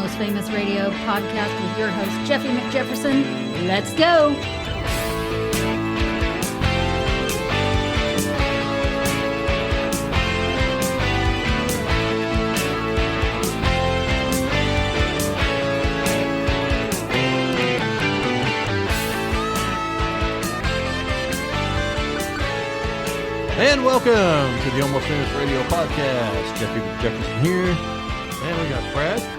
Most Famous Radio podcast with your host, Jeffy McJefferson. Let's go. And welcome to the Almost Famous Radio podcast. Jeffy Jefferson here. And we got Brad. Hey.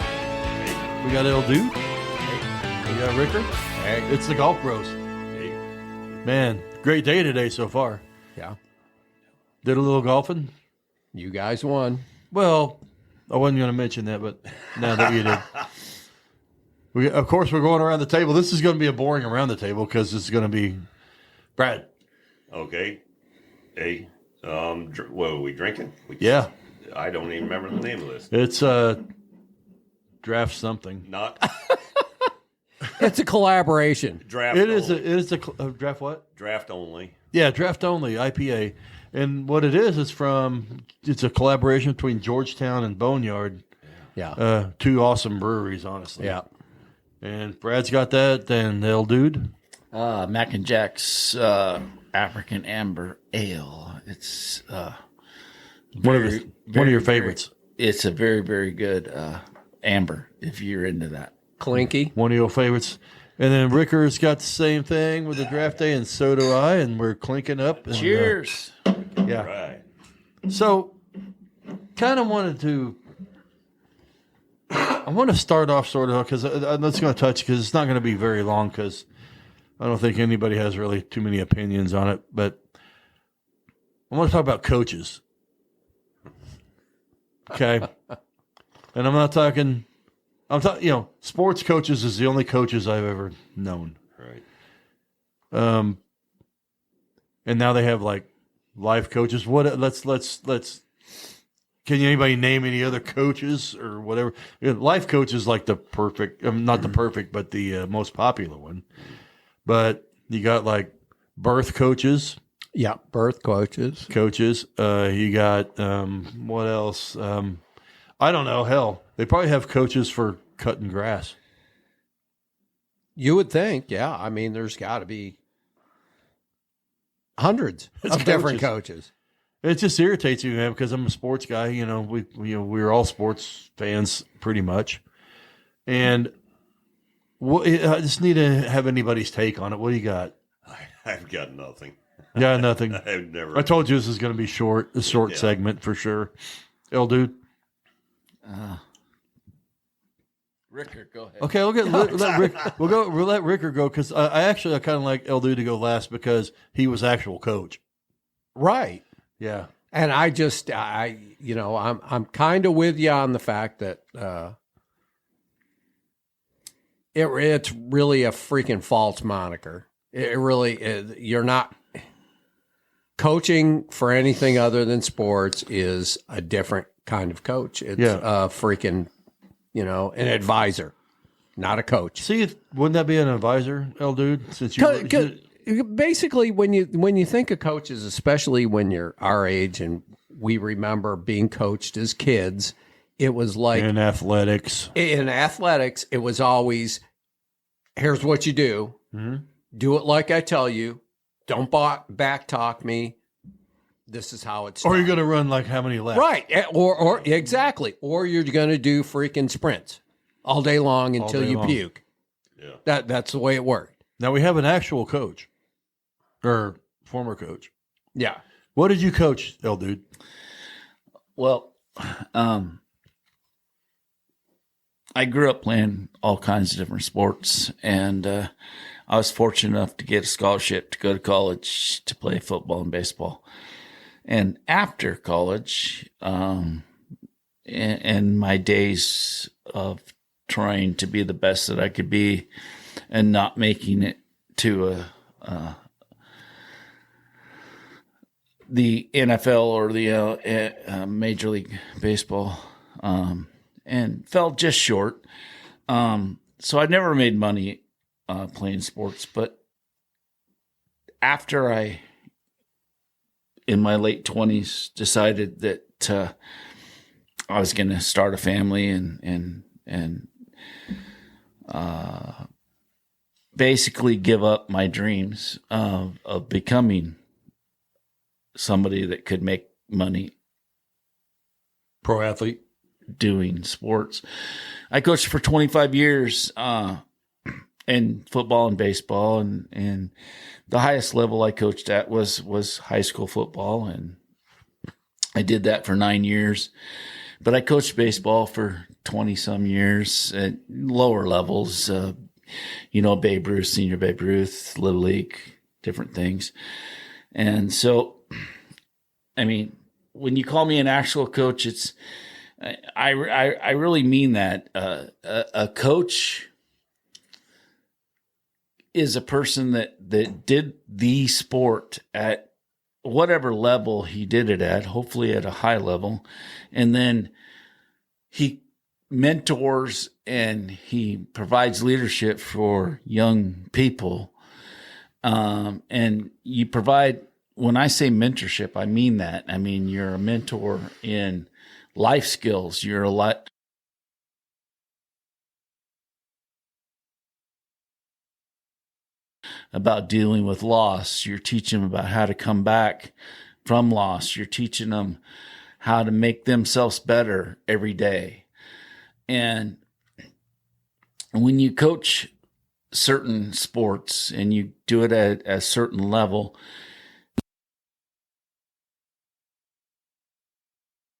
We got L Dude. Hey. We got Ricker. Hey. It's the Golf Bros. Hey. Man, great day today so far. Yeah. Did a little golfing. You guys won. Well, I wasn't going to mention that, but now that you did. Of course, we're going around the table. This is going to be a boring around the table because this is going to be Brad. Okay. Hey, what are we drinking? Yeah. I don't even remember the name of this. It's draft something. Not It's a collaboration. draft. It only. is a draft what? Draft only. Yeah, draft only IPA. And what it is, it's a collaboration between Georgetown and Boneyard. Yeah. Two awesome breweries, honestly. Yeah. And Brad's got that, and L Dude. Mac and Jack's African Amber Ale. It's One of your favorites. It's a very, very good amber, if you're into that. Clinky. One of your favorites. And then Ricker's got the same thing with the draft day, and so do I, and we're clinking up. And, Cheers. Yeah. Right. So, kind of wanted to. I want to start off sort of because I'm just going to touch because it's not going to be very long because I don't think anybody has really too many opinions on it. But I want to talk about coaches. Okay, and I'm not talking. I'm talking. Sports coaches is the only coaches I've ever known. Right. And now they have like life coaches. What? Let's. Can anybody name any other coaches or whatever? Life coach is like the perfect, not the perfect, but the most popular one. But you got like birth coaches. Yeah, birth coaches. You got what else? I don't know. Hell, they probably have coaches for cutting grass. You would think, yeah. I mean, there's got to be hundreds of different coaches. It just irritates me, man, because I'm a sports guy. We're all sports fans pretty much, and I just need to have anybody's take on it. What do you got? I've got nothing. Yeah, nothing. I've never. I told you this is going to be a short segment for sure. L Dude. Ricker, go ahead. Okay, let Rick. We'll let Ricker go because I kind of like L Dude to go last because he was actual coach. Right. Yeah. And I'm kind of with you on the fact that it's really a freaking false moniker. It really is. You're not coaching for anything other than sports is a different kind of coach. It's a freaking, an advisor, not a coach. See, wouldn't that be an advisor, L Dude? Since you basically, when you think of coaches, especially when you're our age and we remember being coached as kids, it was like in athletics. In athletics, it was always, here's what you do. Mm-hmm. Do it like I tell you. Don't back talk me. This is how it's done. Or you're going to run like how many laps? Right. Or exactly. Or you're going to do freaking sprints all day long until you puke. Yeah. That's the way it worked. Now we have an actual coach. Or former coach. Yeah. What did you coach, L Dude? Well, I grew up playing all kinds of different sports, and I was fortunate enough to get a scholarship to go to college to play football and baseball. And after college, in my days of trying to be the best that I could be and not making it to the NFL or the Major League Baseball, and fell just short. So I never made money playing sports, but after I, in my late 20s, decided that I was going to start a family and basically give up my dreams of becoming somebody that could make money Pro athlete. doing sports. I coached for 25 years in football and baseball, and the highest level I coached at was high school football, and I did that for 9 years. But I coached baseball for 20 some years at lower levels, Babe Ruth, Senior Babe Ruth, Little League, different things. And so, I mean, when you call me an actual coach, I really mean that. A coach is a person that did the sport at whatever level he did it at, hopefully at a high level. And then he mentors and he provides leadership for young people. And you provide, when I say mentorship, I mean that. I mean, you're a mentor in life skills. You're a lot. About dealing with loss. You're teaching them about how to come back from loss. You're teaching them how to make themselves better every day. And when you coach certain sports and you do it at a certain level,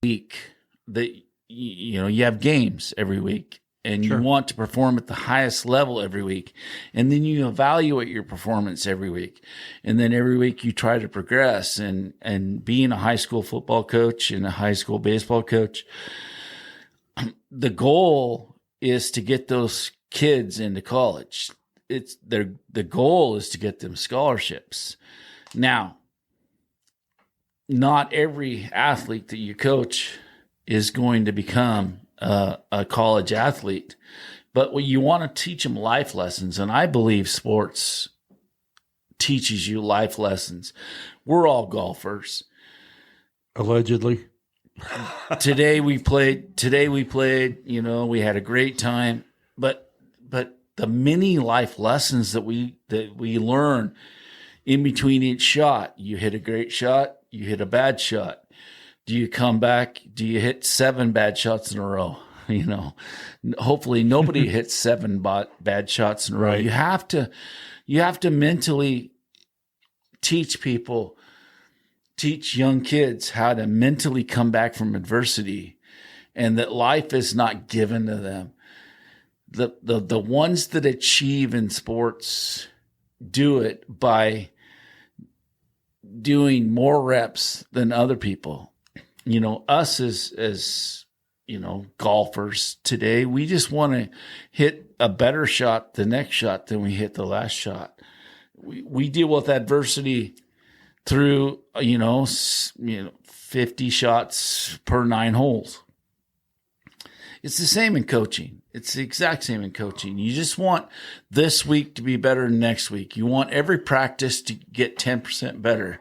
that you have games every week. And you want to perform at the highest level every week. And then you evaluate your performance every week. And then every week you try to progress. And being a high school football coach and a high school baseball coach, the goal is to get those kids into college. The goal is to get them scholarships. Now, not every athlete that you coach is going to become a college athlete, but what you want to teach them life lessons. And I believe sports teaches you life lessons. We're all golfers. Allegedly. Today we played, we had a great time, but the many life lessons that we learn in between each shot, you hit a great shot, you hit a bad shot. Do you come back? Do you hit 7 bad shots in a row? Hopefully nobody hits 7 bad shots in a row. Right. You have to mentally teach young kids how to mentally come back from adversity, and that life is not given to them. The ones that achieve in sports do it by doing more reps than other people. Us as golfers today, we just want to hit a better shot the next shot than we hit the last shot. We deal with adversity through, 50 shots per 9 holes. It's the same in coaching. It's the exact same in coaching. You just want this week to be better than next week. You want every practice to get 10% better.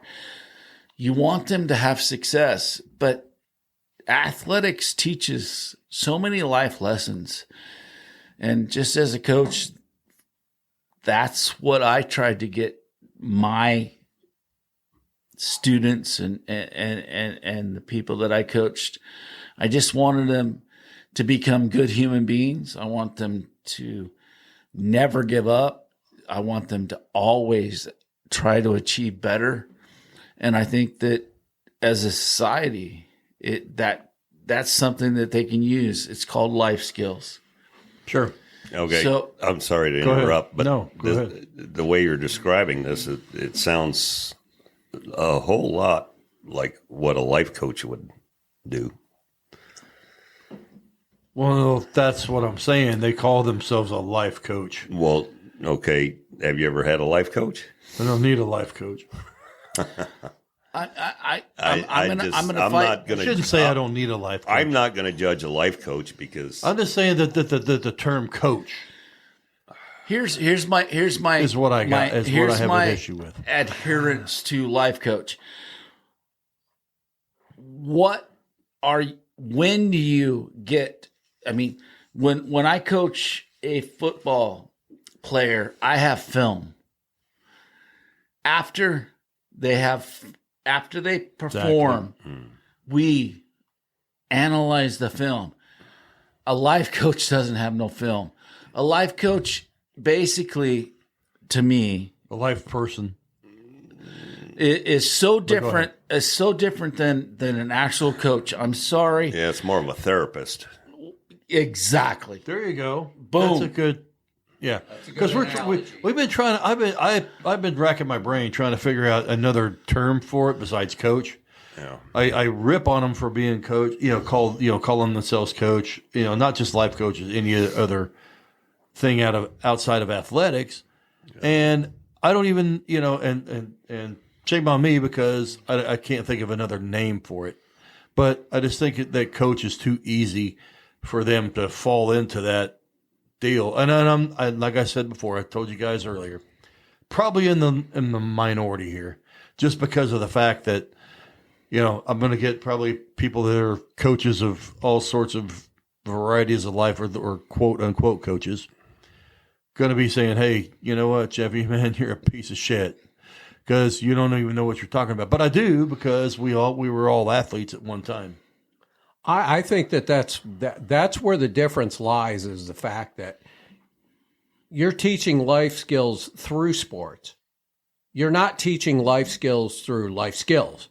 You want them to have success, but athletics teaches so many life lessons. And just as a coach, that's what I tried to get my students and the people that I coached. I just wanted them to become good human beings. I want them to never give up. I want them to always try to achieve better. And I think that as a society, that's something that they can use. It's called life skills. Sure. Okay. So, I'm sorry to Go ahead. interrupt, but No, go ahead. the way you're describing this, it sounds a whole lot like what a life coach would do. Well, that's what I'm saying. They call themselves a life coach. Well, okay. Have you ever had a life coach? They don't need a life coach. I'm I'm gonna fight. not I going shouldn't say I don't need a life coach. I'm not going to judge a life coach because I'm just saying that the term coach Here's my is what I got. Is what I have an issue with. Adherence to life coach. When do you get? I mean, When I coach a football player, I have film. After they perform, we analyze the film. A life coach doesn't have no film. A life coach, basically, to me, A life person. is so different. Is so different than an actual coach. I'm sorry. Yeah, it's more of a therapist. Exactly. There you go. Boom. That's a good. Yeah, because we've been trying. I've been racking my brain trying to figure out another term for it besides coach. Yeah. I rip on them for being coach. Calling themselves coach. Not just life coaches, any other thing outside of athletics. Yeah. And I don't even and shame on me because I can't think of another name for it. But I just think that coach is too easy for them to fall into that deal. And I'm like I said before, I told you guys earlier, probably in the minority here, just because of the fact that I'm going to get probably people that are coaches of all sorts of varieties of life, or quote unquote coaches, going to be saying, "Hey, you know what, Jeffy, man, you're a piece of shit because you don't even know what you're talking about." But I do, because we were all athletes at one time. I think that's where the difference lies, is the fact that you're teaching life skills through sports. You're not teaching life skills through life skills.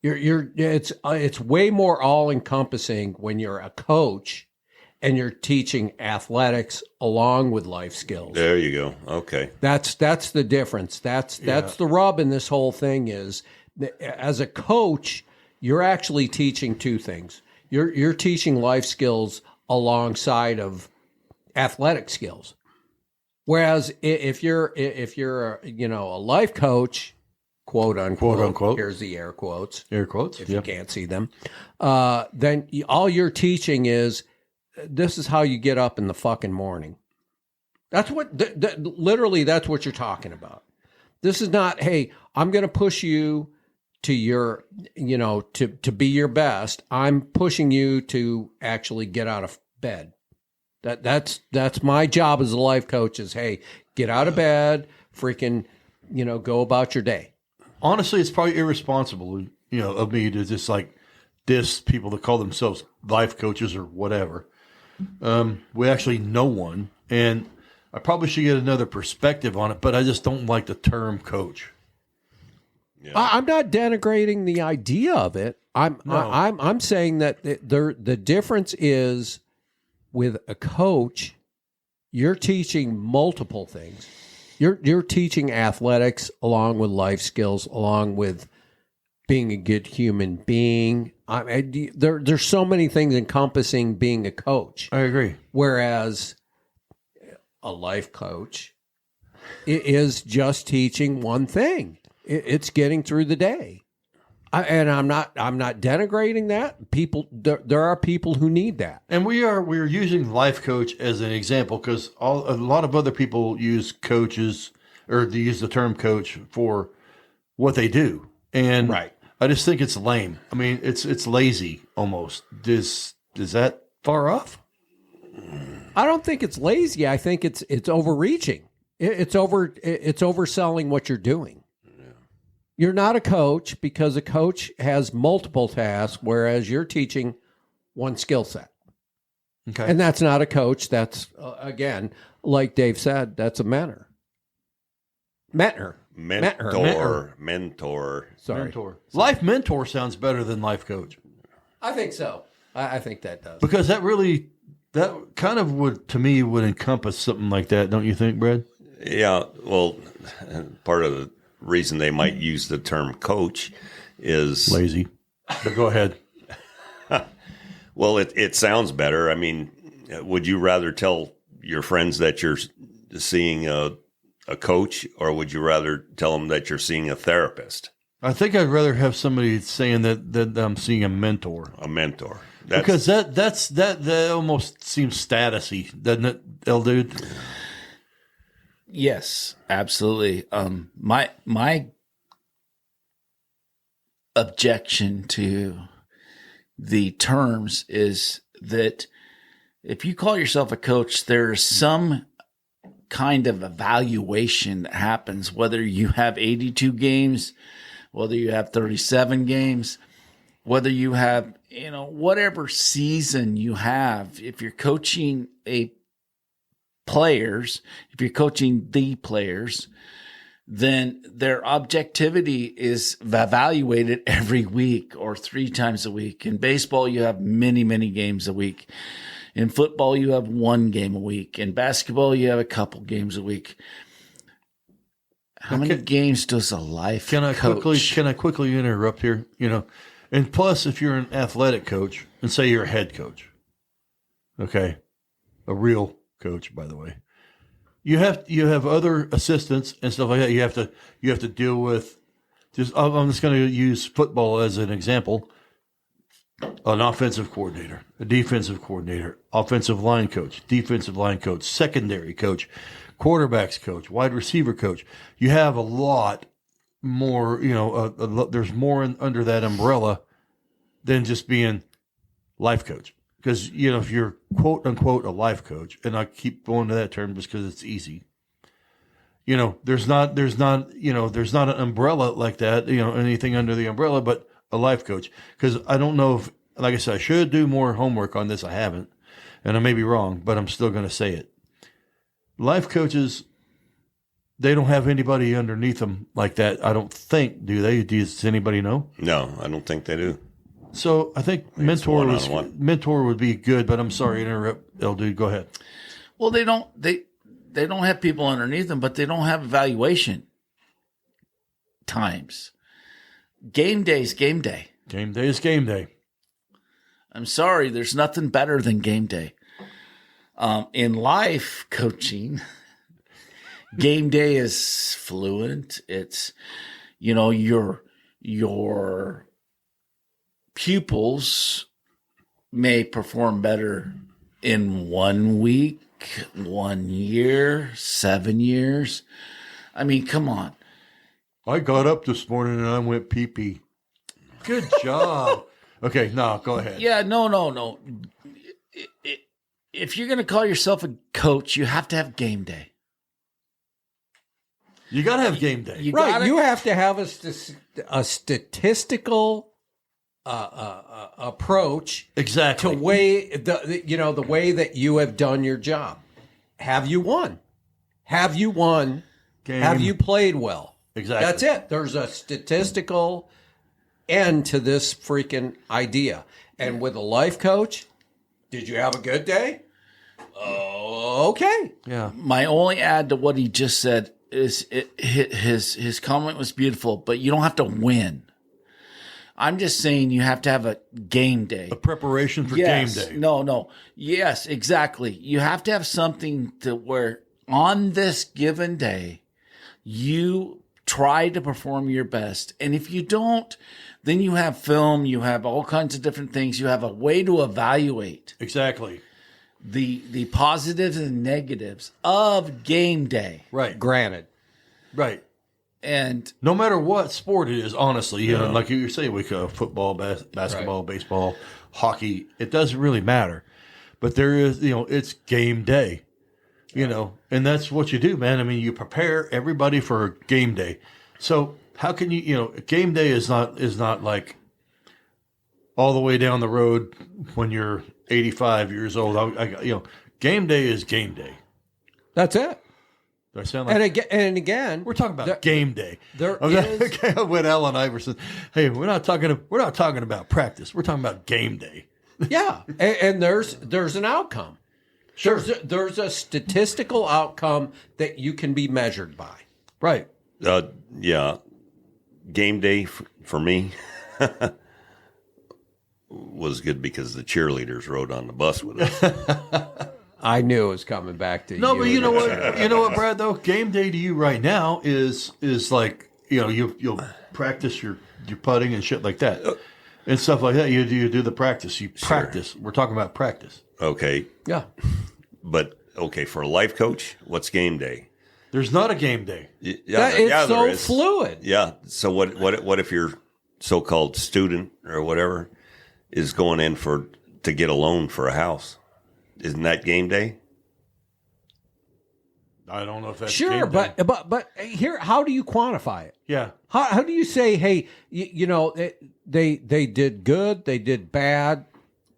It's way more all encompassing when you're a coach and you're teaching athletics along with life skills. There you go. Okay. That's the difference. That's the rub in this whole thing is that as a coach, you're actually teaching two things. You're teaching life skills alongside of athletic skills. Whereas if you're a life coach, quote unquote, here's the air quotes, if you can't see them, then all you're teaching is, this is how you get up in the fucking morning. That's what literally that's what you're talking about. This is not, hey, I'm going to push you to your, to be your best. I'm pushing you to actually get out of bed. That's my job as a life coach is, hey, get out of bed, freaking, go about your day. Honestly, it's probably irresponsible, of me to just like diss people that call themselves life coaches or whatever. We actually know one, and I probably should get another perspective on it, but I just don't like the term coach. Yeah. I'm not denigrating the idea of it. I'm saying that the difference is, with a coach, you're teaching multiple things. You're teaching athletics along with life skills, along with being a good human being. There's so many things encompassing being a coach. I agree. Whereas a life coach is just teaching one thing. It's getting through the day. I'm not denigrating that. There are people who need that. And we're using life coach as an example because a lot of other people use coaches, or they use the term coach for what they do. And right. I just think it's lame. I mean, it's lazy almost. Is that far off? I don't think it's lazy. I think it's overreaching. It's overselling what you're doing. You're not a coach because a coach has multiple tasks, whereas you're teaching one skill set. Okay. And that's not a coach. That's, again, like Dave said, that's a mentor. Mentor. Sorry. Mentor. Life mentor sounds better than life coach. I think so. I think that does. Because that kind of would encompass something like that, don't you think, Brad? Yeah. Well, part of the reason they might use the term coach is lazy. But go ahead. Well, it sounds better. I mean, would you rather tell your friends that you're seeing a coach, or would you rather tell them that you're seeing a therapist? I think I'd rather have somebody saying that I'm seeing a mentor. A mentor. Because that almost seems statusy, doesn't it, L dude? Yes, absolutely. My objection to the terms is that if you call yourself a coach, there's some kind of evaluation that happens, whether you have 82 games, whether you have 37 games, whether you have, whatever season you have. If you're coaching if you're coaching the players, then their objectivity is evaluated every week or 3 times a week. In baseball, you have many, many games a week. In football, you have 1 game a week. In basketball, you have a couple games a week. How many games does a life coach? Can I quickly interrupt here? And plus, if you're an athletic coach, and say you're a head coach, okay, a real coach, by the way, you have other assistants and stuff like that. You have to deal with. I'm just going to use football as an example. An offensive coordinator, a defensive coordinator, offensive line coach, defensive line coach, secondary coach, quarterbacks coach, wide receiver coach. You have a lot more, there's more under that umbrella than just being life coach. Because, if you're quote unquote a life coach, and I keep going to that term just because it's easy, there's not an umbrella like that, anything under the umbrella, but a life coach. Because I don't know if, like I said, I should do more homework on this. I haven't, and I may be wrong, but I'm still going to say it. Life coaches, they don't have anybody underneath them like that. I don't think, do they? Does anybody know? No, I don't think they do. So I think mentor would be good, but I'm sorry to interrupt, El Dude. Go ahead. Well, they don't have people underneath them, but they don't have evaluation times. Game day is game day. Game day is game day. I'm sorry, there's nothing better than game day. In life coaching, game day is fluent. It's, your pupils may perform better in 1 week, 1 year, 7 years. I mean, come on. I got up this morning and I went pee-pee. Good job. Okay, no, go ahead. Yeah, no. If you're going to call yourself a coach, you have to have game day. You got to have game day. You have to have a statistical approach exactly to weigh the way that you have done your job. Have you won? Have you won? Game. Have you played well? Exactly. That's it. There's a statistical end to this freaking idea. And with a life coach, did you have a good day? Okay. Yeah. My only add to what he just said is his comment was beautiful, but you don't have to win. I'm just saying you have to have a game day. A preparation for game day. No. Yes, exactly. You have to have something to where on this given day, you try to perform your best. And if you don't, then you have film, you have all kinds of different things. You have a way to evaluate exactly the positives and negatives of game day. Right. Granted. Right. And no matter what sport it is, honestly, like you say, we go football, basketball, baseball, hockey, it doesn't really matter. But there is, it's game day, and that's what you do, man. I mean, you prepare everybody for a game day. So how can game day is not like all the way down the road when you're 85 years old. Game day is game day. That's it. Do I sound like? And again, we're talking about game day. There is with Allen Iverson. Hey, we're not talking about practice. We're talking about game day. Yeah, and there's an outcome. Sure. There's a statistical outcome that you can be measured by. Right. Yeah. Game day for me was good because the cheerleaders rode on the bus with us. I knew it was coming back to you. No, but you know what? You know what, Brad? Though game day to you right now is like you'll practice your putting and shit like that and stuff like that. You do the practice. You practice. We're talking about practice. Okay. Yeah. But okay, for a life coach, what's game day? There's not a game day. It's so fluid. Yeah. So what if your so-called student or whatever is going in to get a loan for a house? Isn't that game day? I don't know if that's Sure, game day. but here, how do you quantify it? Yeah. How do you say, hey, you know, they did good, they did bad,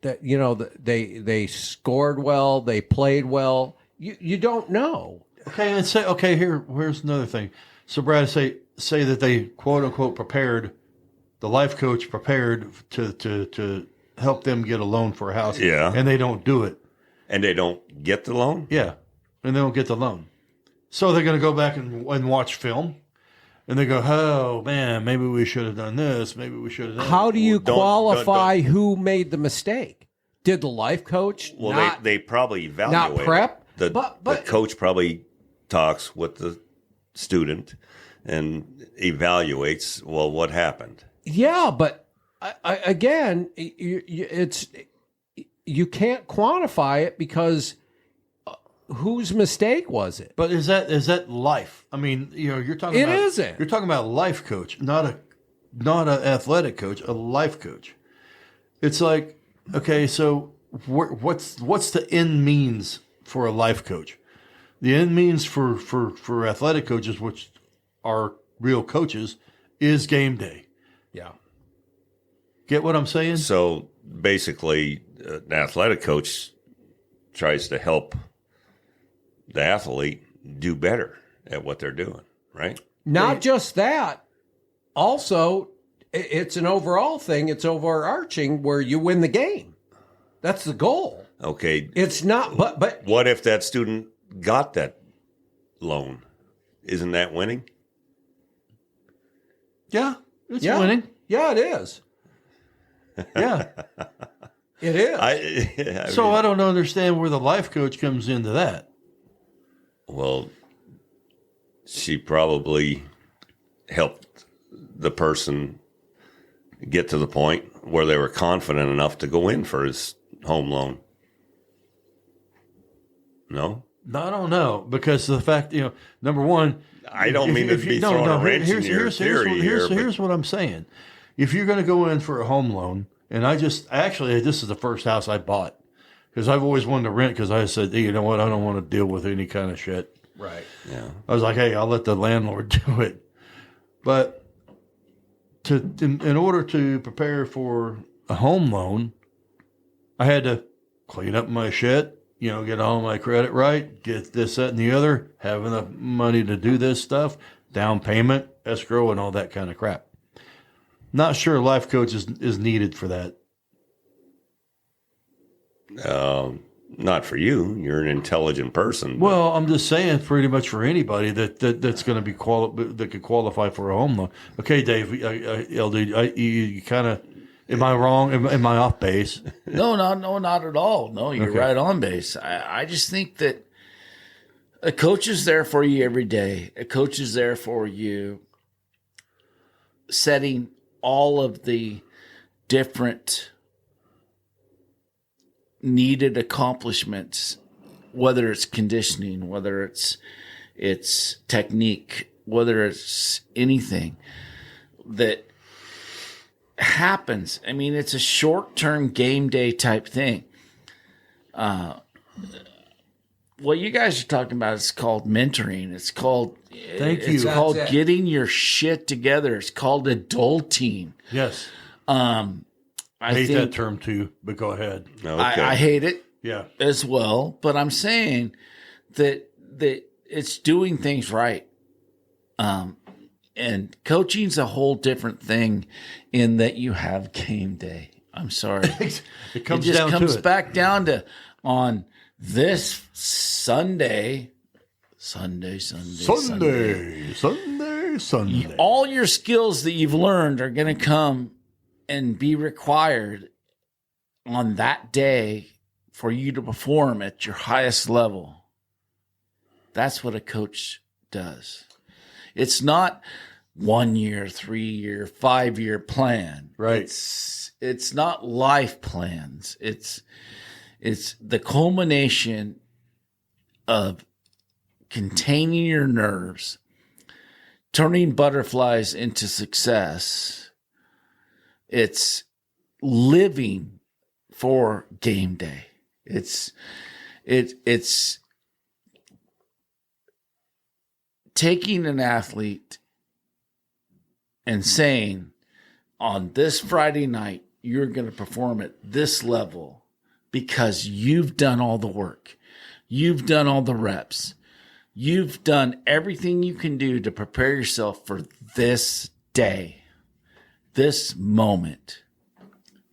that you know, they scored well, they played well. You don't know. Okay, and say here's another thing. So Brad, say that they quote unquote prepared, the life coach prepared to help them get a loan for a house. Yeah. And they don't do it. And they don't get the loan? Yeah. And they don't get the loan. So they're going to go back and watch film, and they go, "Oh man, maybe we should have done this. Maybe we should have done." How do you Don't- qualify who made the mistake? Did the life coach Well, not? they probably evaluate. not prep? The, But- the coach probably talks with the student and evaluates, well, what happened? Yeah, but again, you can't quantify it because whose mistake was it? But is that life? I mean, you're talking. It about, isn't. You're talking about a life coach, not an athletic coach, a life coach. It's like, okay, so what's the end means for a life coach? The end means for athletic coaches, which are real coaches, is game day. Yeah. Get what I'm saying? So basically, an athletic coach tries to help the athlete do better at what they're doing, right? Not just that. Also, it's an overall thing. It's overarching where you win the game. That's the goal. Okay. It's not, but What if that student got that loan? Isn't that winning? Yeah, it's yeah, winning. Yeah, it is. Yeah. It is. I don't understand where the life coach comes into that. Well, she probably helped the person get to the point where they were confident enough to go in for his home loan. No? I don't know, because of the fact, number one, I don't mean to be throwing a wrench in your theory here. Here's what I'm saying. If you're going to go in for a home loan, and this is the first house I bought, because I've always wanted to rent, because I said, hey, you know what, I don't want to deal with any kind of shit. Right. Yeah. I was like, hey, I'll let the landlord do it. But in order to prepare for a home loan, I had to clean up my shit, get all my credit right, get this, that, and the other, have enough money to do this stuff, down payment, escrow, and all that kind of crap. Not sure a life coach is needed for that. Not for you. You're an intelligent person. Well, I'm just saying, pretty much for anybody that's going to be that could qualify for a home loan. Okay, Dave, LD, you kind of, am I wrong? Am I off base? No, not at all. No, you're right on base. I just think that a coach is there for you every day. A coach is there for you, setting all of the different needed accomplishments, whether it's conditioning, whether it's technique, whether it's anything that happens. I mean, it's a short-term game day type thing. What you guys are talking about is called mentoring. It's called It's called getting your shit together. It's called adulting. Yes. I hate think that term too, but go ahead. Okay. I hate it Yeah. as well, but I'm saying that it's doing things right. And coaching's a whole different thing in that you have game day. I'm sorry. It comes just down comes to it. back down to on this Sunday. Sunday. All your skills that you've learned are going to come and be required on that day for you to perform at your highest level. That's what a coach does. It's not 1 year, 3 year, 5 year plan. Right. It's not life plans. It's the culmination of containing your nerves, turning butterflies into success. It's living for game day. It's It's taking an athlete and saying, on this Friday night, you're going to perform at this level because you've done all the work. You've done all the reps. You've done everything you can do to prepare yourself for this day, this moment.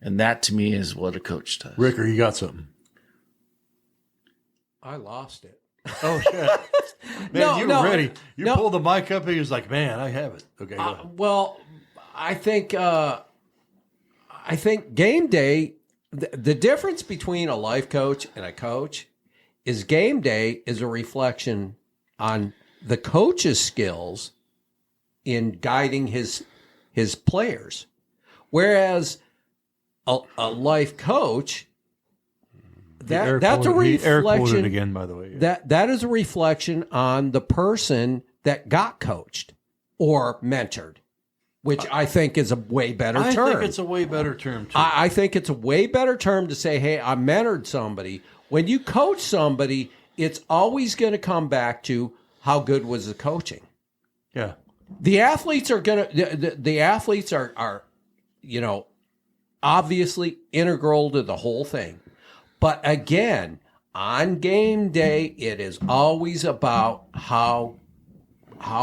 And that to me is what a coach does. Ricker, you got something? I lost it. Oh shit! Man, you were ready. You pulled the mic up and he was like, "Man, I have it." Okay. Go ahead. Well, I think game day. The difference between a life coach and a coach is game day is a reflection on the coach's skills in guiding his players, whereas a life coach. That's a reflection again, by the way. Yeah. That is a reflection on the person that got coached or mentored, which I think is a way better term. I think it's a way better term too. I think it's a way better term to say, "Hey, I mentored somebody." When you coach somebody, it's always going to come back to how good was the coaching. Yeah. The athletes are the athletes are obviously integral to the whole thing. But again, on game day, it is always about how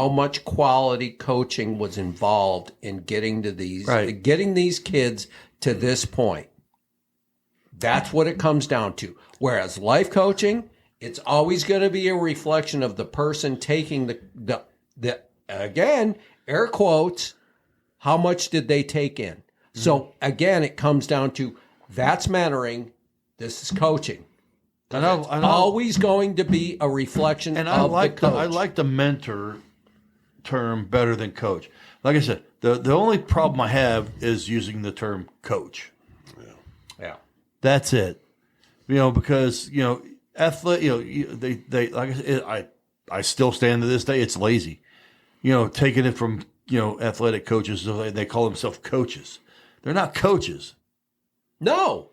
much quality coaching was involved in getting to getting these kids to this point. That's what it comes down to. Whereas life coaching, it's always going to be a reflection of the person taking the again, air quotes, how much did they take in? Mm-hmm. So again, it comes down to that's mentoring. This is coaching. And it's always going to be a reflection of the coach. I like the mentor term better than coach. Like I said, the only problem I have is using the term coach. Yeah. That's it. Because athlete. They like I said, I still stand to this day. It's lazy. Taking it from athletic coaches. They call themselves coaches. They're not coaches. No,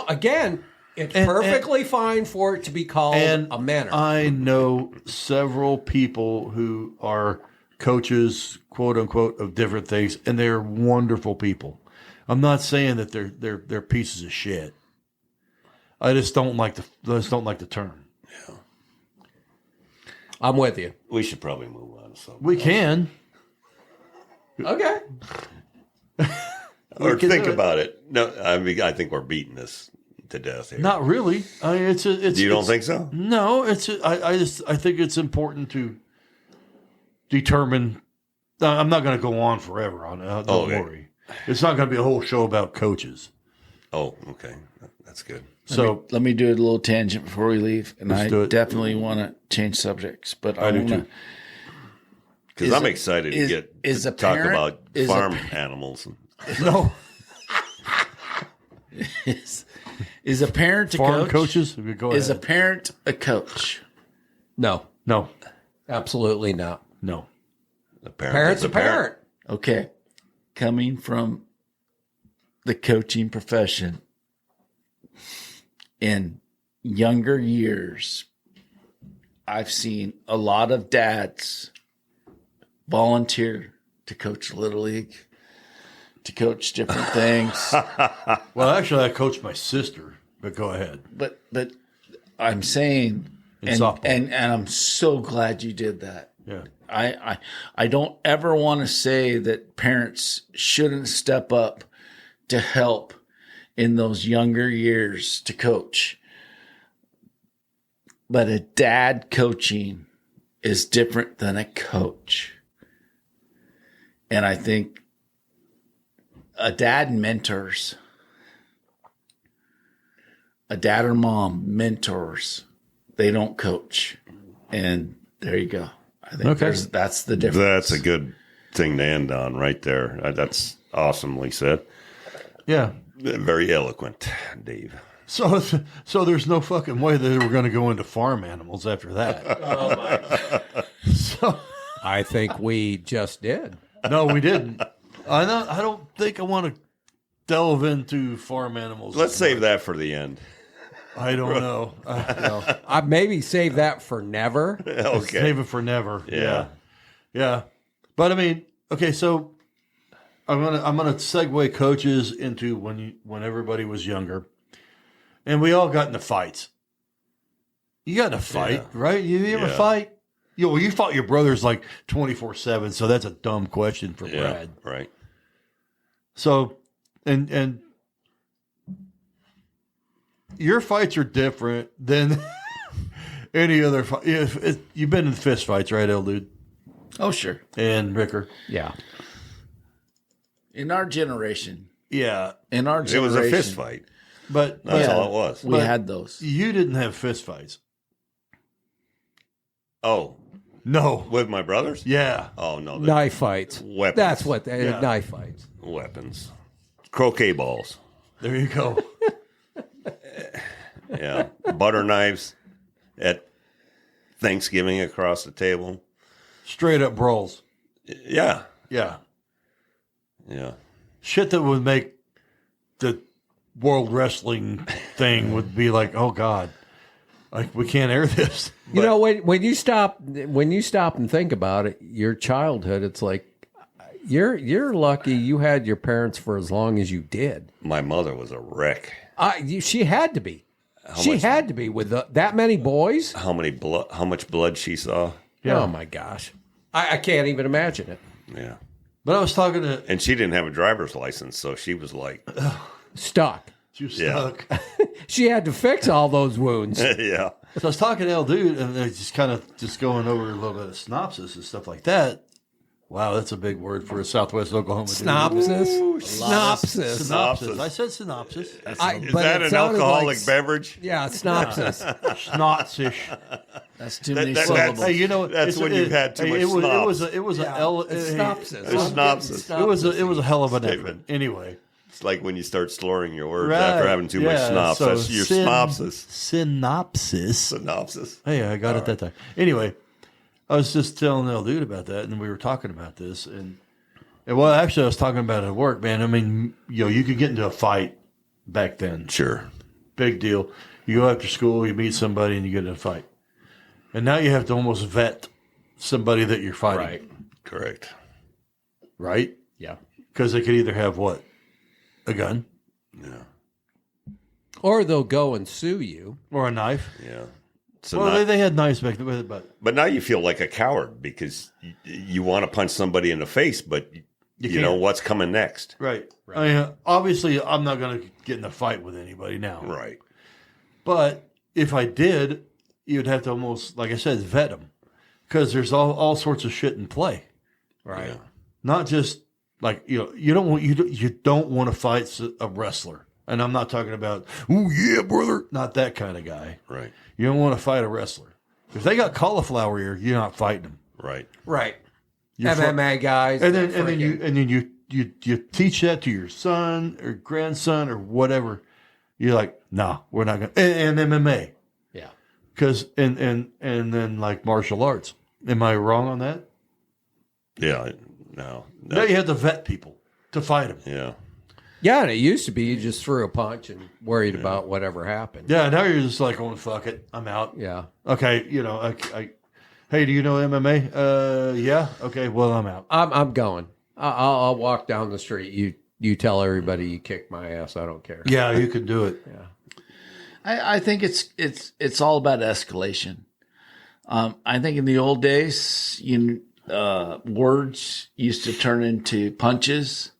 again, it's perfectly fine for it to be called a mentor. I know several people who are coaches, quote unquote, of different things, and they're wonderful people. I'm not saying that they're pieces of shit. I just don't like the term. Yeah. I'm with you. We should probably move on to something. We can. Okay. Or think about it. No, I mean, I think we're beating this to death here. Not really. I mean, it's. You don't think so? No, I think it's important to determine. I'm not going to go on forever on it. Don't worry. It's not going to be a whole show about coaches. Oh, okay, that's good. So let me do a little tangent before we leave, and I do it. definitely want to change subjects, but I do want too. to. Because I'm excited to talk about farm animals. No. Is a parent a Farm coach? coaches? Go ahead. Is a parent a coach? No, absolutely not. No. A Parent's a parent. Okay. Coming from the coaching profession in younger years, I've seen a lot of dads volunteer to coach Little League, to coach different things. Well, actually, I coached my sister, but go ahead. But I'm saying, softball. and I'm so glad you did that. Yeah. I don't ever want to say that parents shouldn't step up to help in those younger years to coach. But a dad coaching is different than a coach. And I think a dad mentors. A dad or mom mentors. They don't coach. And there you go. I think that's the difference. That's a good thing to end on right there. That's awesomely said. Yeah. Very eloquent, Dave. So there's no fucking way that we're going to go into farm animals after that. Oh my! So I think we just did. No, we didn't. I don't think I want to delve into farm animals. Let's save that for the end. I don't know. I maybe save that for never. Okay. Save it for never. Yeah. Yeah. But I mean, okay, so I'm gonna segue coaches into when everybody was younger, and we all got into fights. You got in a fight, right? You ever fight? You fought your brothers like 24/7, so that's a dumb question for Brad. Right. So, and your fights are different than any other fight. You've been in fist fights, right, El Dude? Oh, sure. And Ricker? Yeah. In our generation. Yeah. In our It generation. was a fist fight. But That's all it was. We had those. you didn't have fist fights. Oh, No. with my brothers? Yeah. Oh, no. Knife fights. Weapons. That's what Yeah. knife fights. Weapons. Croquet balls. There you go. Yeah. Butter knives at Thanksgiving across the table. Straight up brawls. Yeah. Yeah. Yeah. Shit that would make the world wrestling thing would be like, oh God, like we can't air this. You know, when you stop and think about it, your childhood, it's like you're lucky you had your parents for as long as you did. My mother was a wreck. She had to be. She had to be with that many boys. How much blood she saw. Yeah. Oh my gosh, I can't even imagine it. Yeah. But I was talking to And she didn't have a driver's license, so she was like, Stuck. you Yeah. stuck. She had to fix all those wounds. yeah. So I was talking to El Dude, and they just kind of just going over a little bit of synopsis and stuff like that. Wow, that's a big word for a Southwest Oklahoma dude. Synopsis. Synopsis. I said synopsis. Is But that it an sounded alcoholic like- beverage? Yeah, synopsis. Snotzish. That's too many That- syllables. Hey, you know That's when you've had too much It was It's synopsis. It's synopsis. It was a hell of an effort. Anyway, It's like when you start slurring your words right. after having too much synopsis. so That's your synopsis. Synopsis. Synopsis. Hey, I got it that time. Anyway, I was just telling El Dude about that, and we were talking about this, and well, actually, I was talking about it at work, man. I mean, you could get into a fight back then. Sure. Big deal. You go after school, you meet somebody, and you get in a fight, and now you have to almost vet somebody that you're fighting, Correct. right? Yeah. Because they could either have what, a gun, Or they'll go and sue you. or a knife. Yeah. So Well, they had knives back then, but now you feel like a coward because you want to punch somebody in the face, but you know can't. what's coming next. right. I mean, obviously, I'm not going to get in a fight with anybody now. Right. But if I did, you'd have to almost, like I said, vet them because there's all sorts of shit in play. Right. Yeah. Not just like you don't want to fight a wrestler, and I'm not talking about oh yeah brother, not that kind of guy. Right. You don't want to fight a wrestler. If they got cauliflower ear, you're not fighting them. Right. Right. You're MMA guys. and then you teach that to your son or grandson or whatever. You're like, nah, we're not gonna. And MMA, Yeah. because and then like martial arts. Am I wrong on that? Yeah. No. Now you have to vet people to fight them. Yeah. Yeah, and it used to be you just threw a punch and worried about whatever happened. Yeah, now you're just like, oh fuck it, I'm out. Yeah. Okay, hey, do you know MMA? Yeah. Okay, well I'm out. I'm going. I'll walk down the street. You tell everybody you kicked my ass. I don't care. Yeah, you can do it. Yeah. I think it's all about escalation. I think in the old days, words used to turn into punches,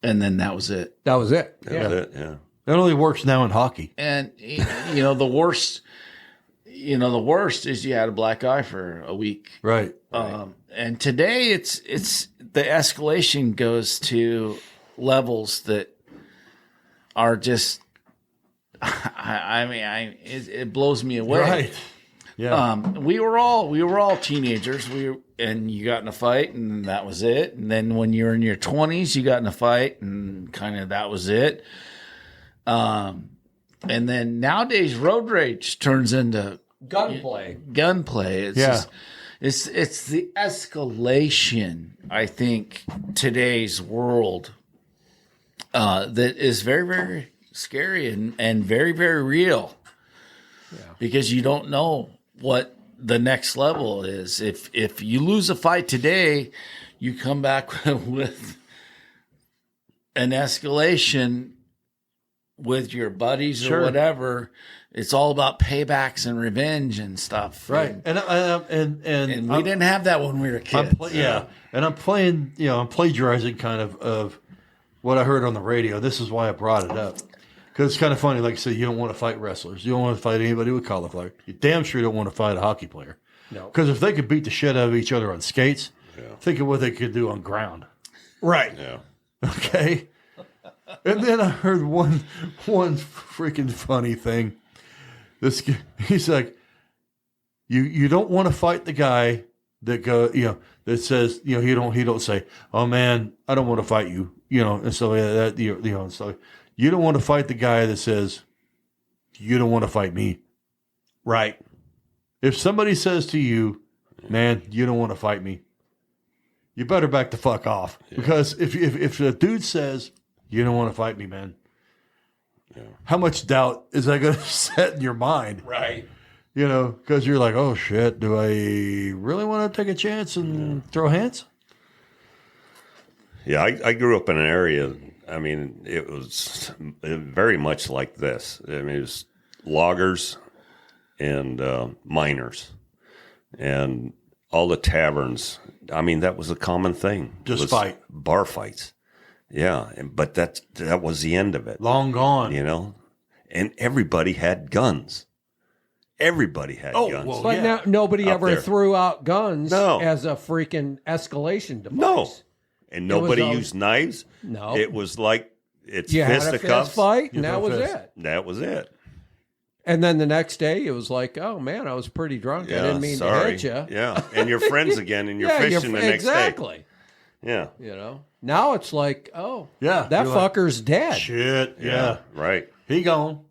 and then that was it. That was it. That was it. Yeah. It only works now in hockey. And the worst, the worst is you had a black eye for a week. Right. And today it's the escalation goes to levels that are just. It blows me away. Right. Yeah. We were all teenagers. And you got in a fight, and that was it. And then when you're in your 20s, you got in a fight, and kind of that was it. And then nowadays, road rage turns into Gunplay. It's Yeah. just, it's the escalation. I think today's world that is very, very scary and very, very real. because you don't know what the next level is. If you lose a fight today, you come back with an escalation with your buddies or whatever. It's all about paybacks and revenge and stuff. Right. And we didn't have that when we were kids. And I'm playing, I'm plagiarizing kind of what I heard on the radio. This is why I brought it up. Because it's kind of funny. Like I said, you don't want to fight wrestlers. You don't want to fight anybody with cauliflower. You damn sure don't want to fight a hockey player. No. Because if they could beat the shit out of each other on skates, think of what they could do on ground. Right. Yeah. Okay. And then I heard one freaking funny thing. He's like, you don't want to fight the guy that that says, he don't say, oh man, I don't want to fight you, and so that, so you don't want to fight the guy that says, you don't want to fight me. Right. If somebody says to you, man, you don't want to fight me, you better back the fuck off. Because if the dude says, you don't want to fight me, man, how much doubt is that going to set in your mind? Right. Because you're like, oh shit, do I really want to take a chance and throw hands? Yeah, I grew up in an area, I mean, it was very much like this. I mean, it was loggers and miners and all the taverns. I mean, that was a common thing. Just fight. Bar fights. Yeah, but that was the end of it. Long gone. And everybody had guns. Everybody had guns. Well, But now nobody Up ever there. threw out guns No. as a freaking escalation device. No. And nobody was, used knives. No. It was like it's You had a fisticuffs. fist fight, You and that throw was fists. it. That was it. And then the next day, it was like, oh man, I was pretty drunk. I didn't mean to hit you. Yeah, and you're friends again, and you're Yeah, fishing the next exactly. day. Yeah. Now it's like, oh, Yeah, that you're like, fucker's dead. Shit. Yeah. Right. He gone.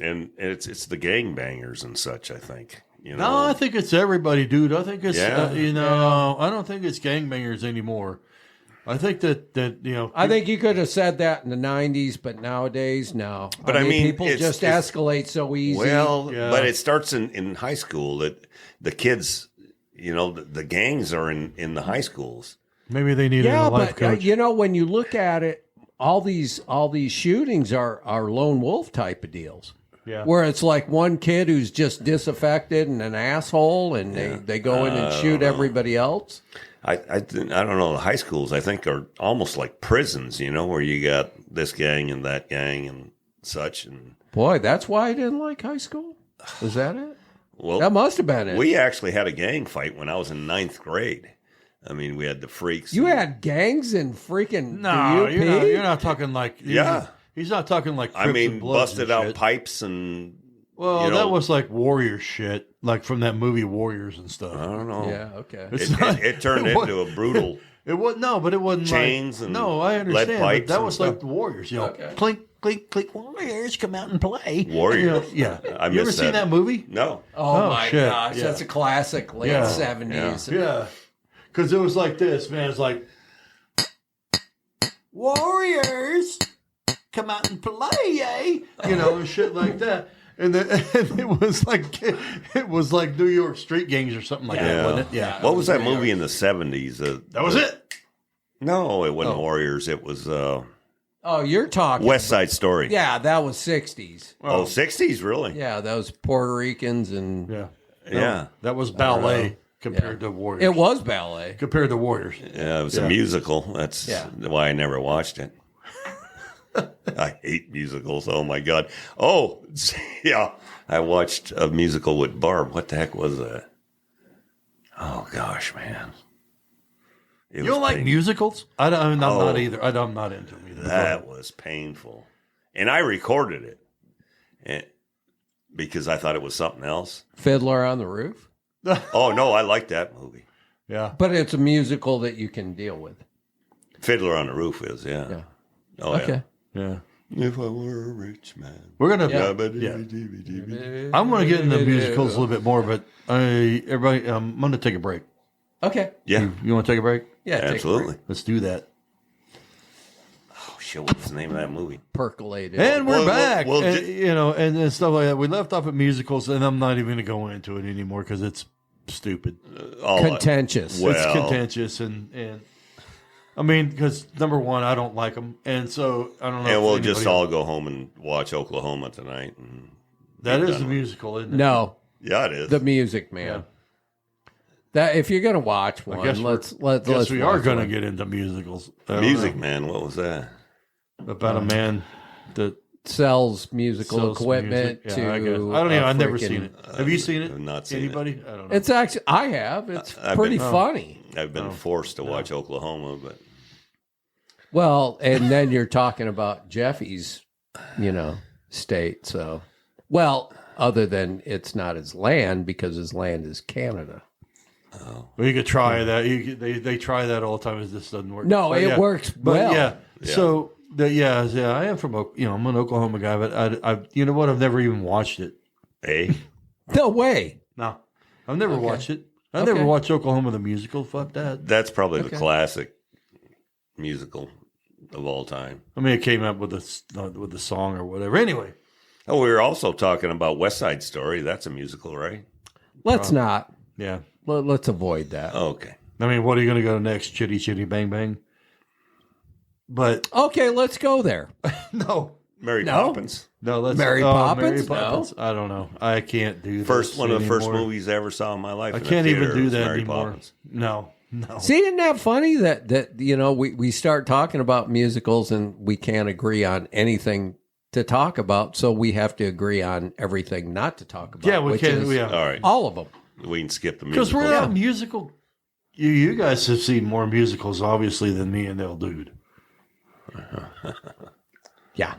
And it's the gangbangers and such, I think. No, I think it's everybody, dude. I think it's, Yeah. I don't think it's gangbangers anymore. I think that I think you could have said that in the 90s, but nowadays, no. But I mean, people just escalate so easy. Well, Yeah. but it starts in high school that the kids, the gangs are in the high schools. maybe they need yeah, a life but coach. when you look at it, all these shootings are lone wolf type of deals. Yeah. Where it's like one kid who's just disaffected and an asshole, and they go in and shoot everybody else. I don't know. The high schools, I think, are almost like prisons, where you got this gang and that gang and such. And Boy, that's why I didn't like high school. Was that it? well, That must have been it. we actually had a gang fight when I was in 9th grade. I mean, we had the freaks. You and- had gangs in freaking No, the UP? you're not talking like Yeah. He's not talking like Crips I mean, and Bloods busted and out shit. pipes and. Well, that was like warrior shit, like from that movie Warriors and stuff. I don't know. Yeah, okay. It's It, not- it turned it wa- into a brutal. It was no, but it wasn't Chains like, and no. I lead understand. But pipes that and was stuff. like the Warriors. Okay. Clink, clink, clink. Warriors come out and play. Warriors. Yeah. I You ever missed seen that movie? No. Oh, Oh, my shit. gosh, Yeah. that's a classic late Yeah. 70s. Yeah. Because it was like this, man. It's like Warriors come out and play, eh? And shit like that. And it was like New York street gangs or something like that, Yeah. wasn't it? Yeah. What was that movie in the 70s? That was it. No, it wasn't Warriors. It was Oh, you're talking. West Side Story. Yeah, that was 60s. Oh, 60s, really? Yeah, that was Puerto Ricans and Yeah. Yeah. That was ballet compared to Warriors. it was ballet. compared to Warriors. Yeah, it was a musical. That's why I never watched it. I hate musicals. Oh, my God. Oh, yeah. I watched a musical with Barb. What the heck was that? Oh, gosh, man. It You was don't like painful. musicals? I'm not Oh. either. I'm not into them either. That was painful. And I recorded it because I thought it was something else. Fiddler on the Roof. Oh, no, I like that movie. Yeah. But it's a musical that you can deal with. Fiddler on the Roof is, yeah. Yeah. Oh, Okay. Yeah. yeah. If I were a rich man. We're gonna. Yeah. I'm gonna get into musicals a little bit more, but everybody, I'm gonna take a break. Okay. Yeah, You want to take a break? Yeah, take a break. absolutely. Let's do that. Oh shit! What's the name of that movie? Percolated. And we're Well, back. well, and, and stuff like that. We left off at musicals, and I'm not even going to go into it anymore because it's stupid. Contentious. Well- It's contentious, and I mean, because number one, I don't like them, and so I don't know. And if we'll just anybody- all go home and watch Oklahoma tonight. And That be is done the with it. musical, isn't it? No, Yeah, it is. the music, man. That if you're gonna watch one, guess let's Yes, let's we are watch going to one. get into musicals. I don't Music know. Man. What was that? About a man that sells musical sells equipment music. to. Yeah, I guess. I don't know. I've never freaking- seen it. Have you seen it? I've not seen Anybody? I don't know. It's actually I have. It's I've pretty been- funny. I've been forced to watch Oklahoma, but Well, and then you're talking about Jeffy's, state. So, well, other than it's not his land because his land is Canada. Well, you could try that. They try that all the time. It just doesn't work. No, But it works But well. yeah. So I am from I'm an Oklahoma guy, but I you know what? I've never even watched it. hey, No way. No, I've never watched it. I've Okay. never watched Oklahoma the musical. Fuck that. that's probably the classic musical of all time. I mean, it came up with the song or whatever. Anyway, Oh, we were also talking about West Side Story. That's a musical, right? Let's not. yeah. Let's avoid that. Okay. I mean, what are you going to go next? Chitty Chitty Bang Bang. But Okay, let's go there. no. Mary No. Poppins. No, let's Mary Poppins? No. I don't know. I can't do First this one of the first anymore. movies I ever saw in my life. I in a can't even theater do was that Mary anymore. Poppins. No. See, isn't that funny that we start talking about musicals and we can't agree on anything to talk about, so we have to agree on everything not to talk about. Yeah, we which can. is Yeah. All right. all of them. We can skip the Because musical. we're not musical. You guys have seen more musicals, obviously, than me and L Dude. Yeah.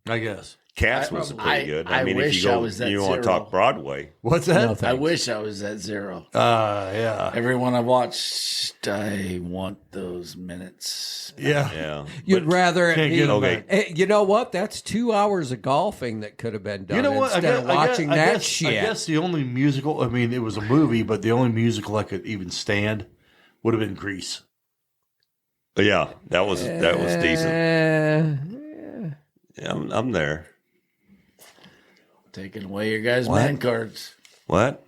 I guess. Cats was pretty good. I mean, if wish you I go, was at you want to zero. talk Broadway. What's that? No, I thanks. wish I was at zero. Yeah. Everyone I watched, I want those minutes. Yeah. Yeah. You'd rather it Can't be, get 'em Okay. back. You know what? That's 2 hours of golfing that could have been done You know what? instead of watching I that guess, shit. I guess the only musical, I mean, it was a movie, but the only musical I could even stand would have been Grease. Yeah, that was decent. Yeah, I'm there. Taking away your guys' What? man cards. What?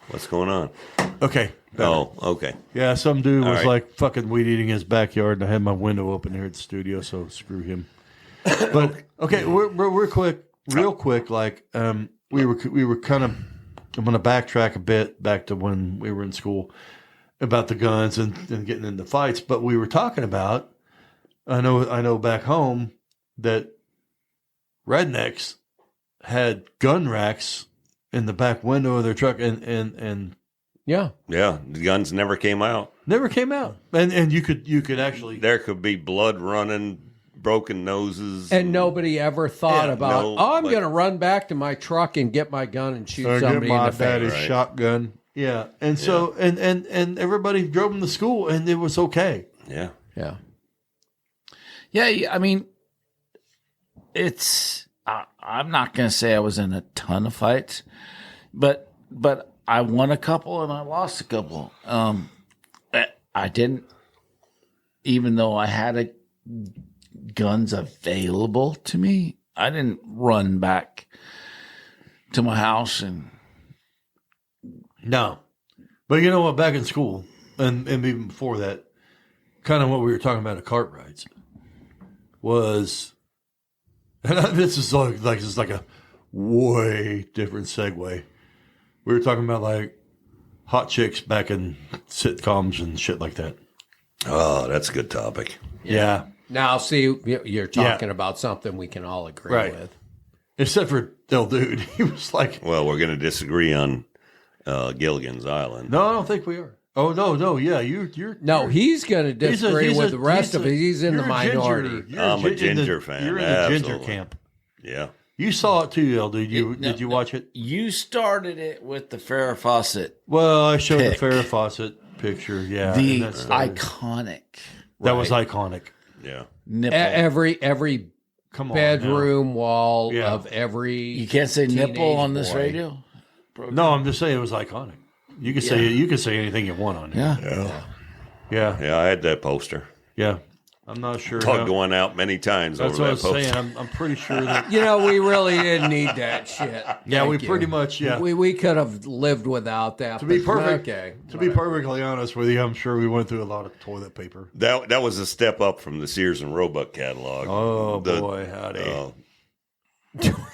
What's going on? Okay. Oh, okay. Yeah, some dude All was right. like fucking weed eating in his backyard, and I had my window open here at the studio, so screw him. But okay, we're quick, real quick. Like we were kind of. I'm going to backtrack a bit back to when we were in school about the guns and getting into fights. But we were talking about. I know back home that rednecks had gun racks in the back window of their truck, and Yeah. Yeah, the guns never came out. never came out. And you could actually. There could be blood running, broken noses, And nobody ever thought Yeah, about, no, I'm but- going to run back to my truck and get my gun and shoot Or somebody get my in the face. daddy's Right. shotgun. Yeah, and so and everybody drove them to school, and it was okay. Yeah. Yeah. Yeah, I mean, it's. I'm not going to say I was in a ton of fights, but I won a couple and I lost a couple. I didn't, even though I had guns available to me, I didn't run back to my house and. No, but you know what? Back in school, and even before that, kind of what we were talking about at cart rides was, and this is like a way different segue. We were talking about like hot chicks back in sitcoms and shit like that. Oh, that's a good topic. Yeah. Now, see, you're talking about something we can all agree Right. with. Except for Del Dude, he was like, Well, we're going to disagree on Gilligan's Island. "No, I don't think we are." Oh no, yeah, you're No, you're- he's going to disagree with the rest of it. He's in the you're a ginger. minority. You're I'm a in the- ginger fan, You're in the ginger absolutely. camp. Yeah. You saw it too, El Dude. Did you watch it? You started it with the Farrah Fawcett, Well, I showed Pick. the Farrah Fawcett picture. Yeah, the and that started- iconic that was iconic. Yeah. nipple. Every Come on, bedroom wall Yeah. of every. You can't say nipple teenage on this boy. radio. now. No, I'm just saying it was iconic. You can say anything you want on it. Yeah. Yeah. yeah, Yeah, I had that poster. yeah. I'm not sure. Plug going out many times That's over what that I was post. saying. I'm pretty sure that. We really didn't need that shit. Yeah, we Thank you. pretty much. Yeah. We could have lived without that. To be but perfect, okay. to be perfectly honest with you, I'm sure we went through a lot of toilet paper. That was a step up from the Sears and Roebuck catalog. Oh The, boy, howdy!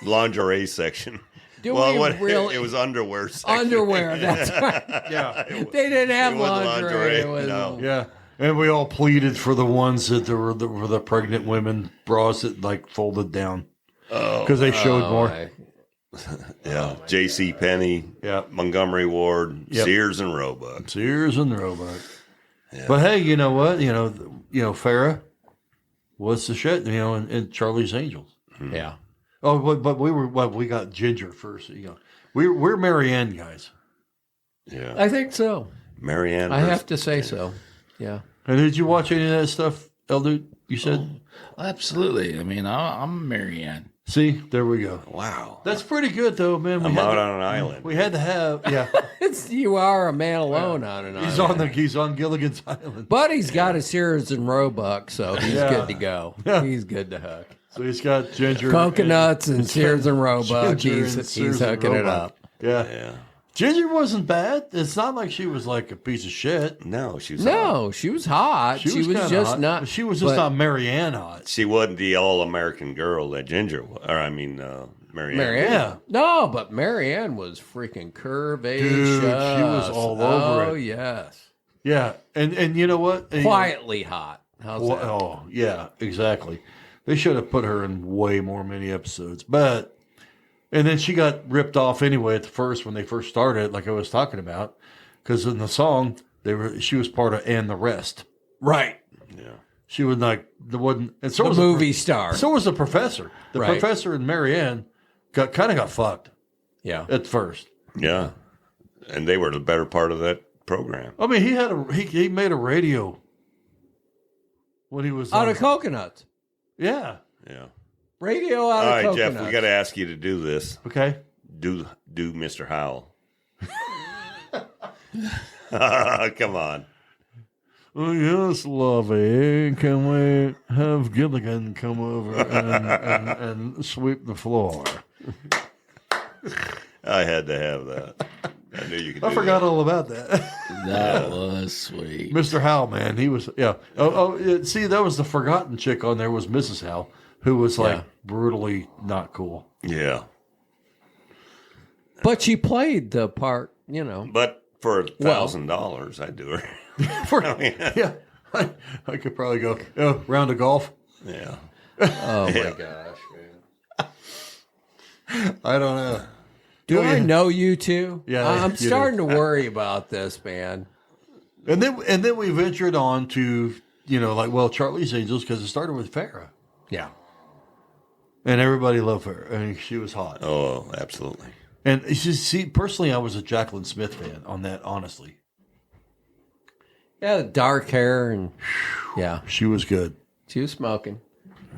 lingerie section. Do we really? It was underwear section. Underwear. That's right. Yeah, They didn't have It wasn't lingerie. It was, no. yeah. And we all pleaded for the ones that were the pregnant women bras that like folded down because they showed more. Yeah, J.C. Penney, Yeah. Montgomery Ward, Yep. Sears and Roebuck. Sears and Roebuck. But hey, you know what? You know, Farrah was the shit. And Charlie's Angels. Yeah. Oh, but we got Ginger first. We're Marianne guys. Yeah, I think so. Marianne. I have to say so. Yeah. And did you watch any of that stuff, Elder? You said. Absolutely. I mean, I'm Marianne. See, there we go. Wow, That's pretty good, though, man. I'm out on an island. We had to have, yeah. You are a man alone on an island. He's on Gilligan's Island. But he's got a Sears and Roebuck, so he's Yeah. good to go. Yeah. He's good to hook. So he's got Ginger, Coconuts and Sears and Roebuck. Ginger He's and Sears and hooking it Roebuck. up. Yeah. Yeah, Ginger wasn't bad. It's not like she was like a piece of shit. no, she was. No, she was hot. She was kinda just hot, not. but she was just but not Marianne hot. She wasn't the all-American girl that Ginger was. Or I mean, Marianne. Marianne. Yeah. No, but Marianne was freaking curvaceous. Dude, she was all over Oh, it. yes. Yeah, and you know what? Quietly hot. How's Well, that? oh, yeah, exactly. They should have put her in way more many episodes. And then she got ripped off anyway at the first when they first started, like I was talking about, because in the song she was part of "And the Rest." Right. Yeah, She was like the wasn't, and so The was movie star. So was the professor. The Right. professor and Marianne got fucked Yeah. at first. yeah, and they were the better part of that program. I mean, he made a radio when he was Out of coconuts. yeah. Yeah. Radio All out of right, coconuts. Jeff, we got to ask you to do this. Okay. Do Mr. Howell. Come on. Oh, yes, lovey. Can we have Gilligan come over and sweep the floor? I had to have that. I knew you could do I forgot all about that. That was sweet. Mr. Howell, man, he was see, that was the forgotten chick on there was Mrs. Howell, who was like brutally not cool. that. Yeah. But she played the part, But for $1,000, I'd do her. Yeah, I could probably go round of golf. Yeah. Oh, my gosh, man. I don't know. Do I know you two? Yeah, I'm you starting to worry about this, man. And then we ventured on to Charlie's Angels because it started with Farrah, Yeah. and everybody loved her. I mean, she was hot. Oh, absolutely. And see, personally, I was a Jacqueline Smith fan on that. Honestly, Yeah, dark hair and yeah, she was good. she was smoking.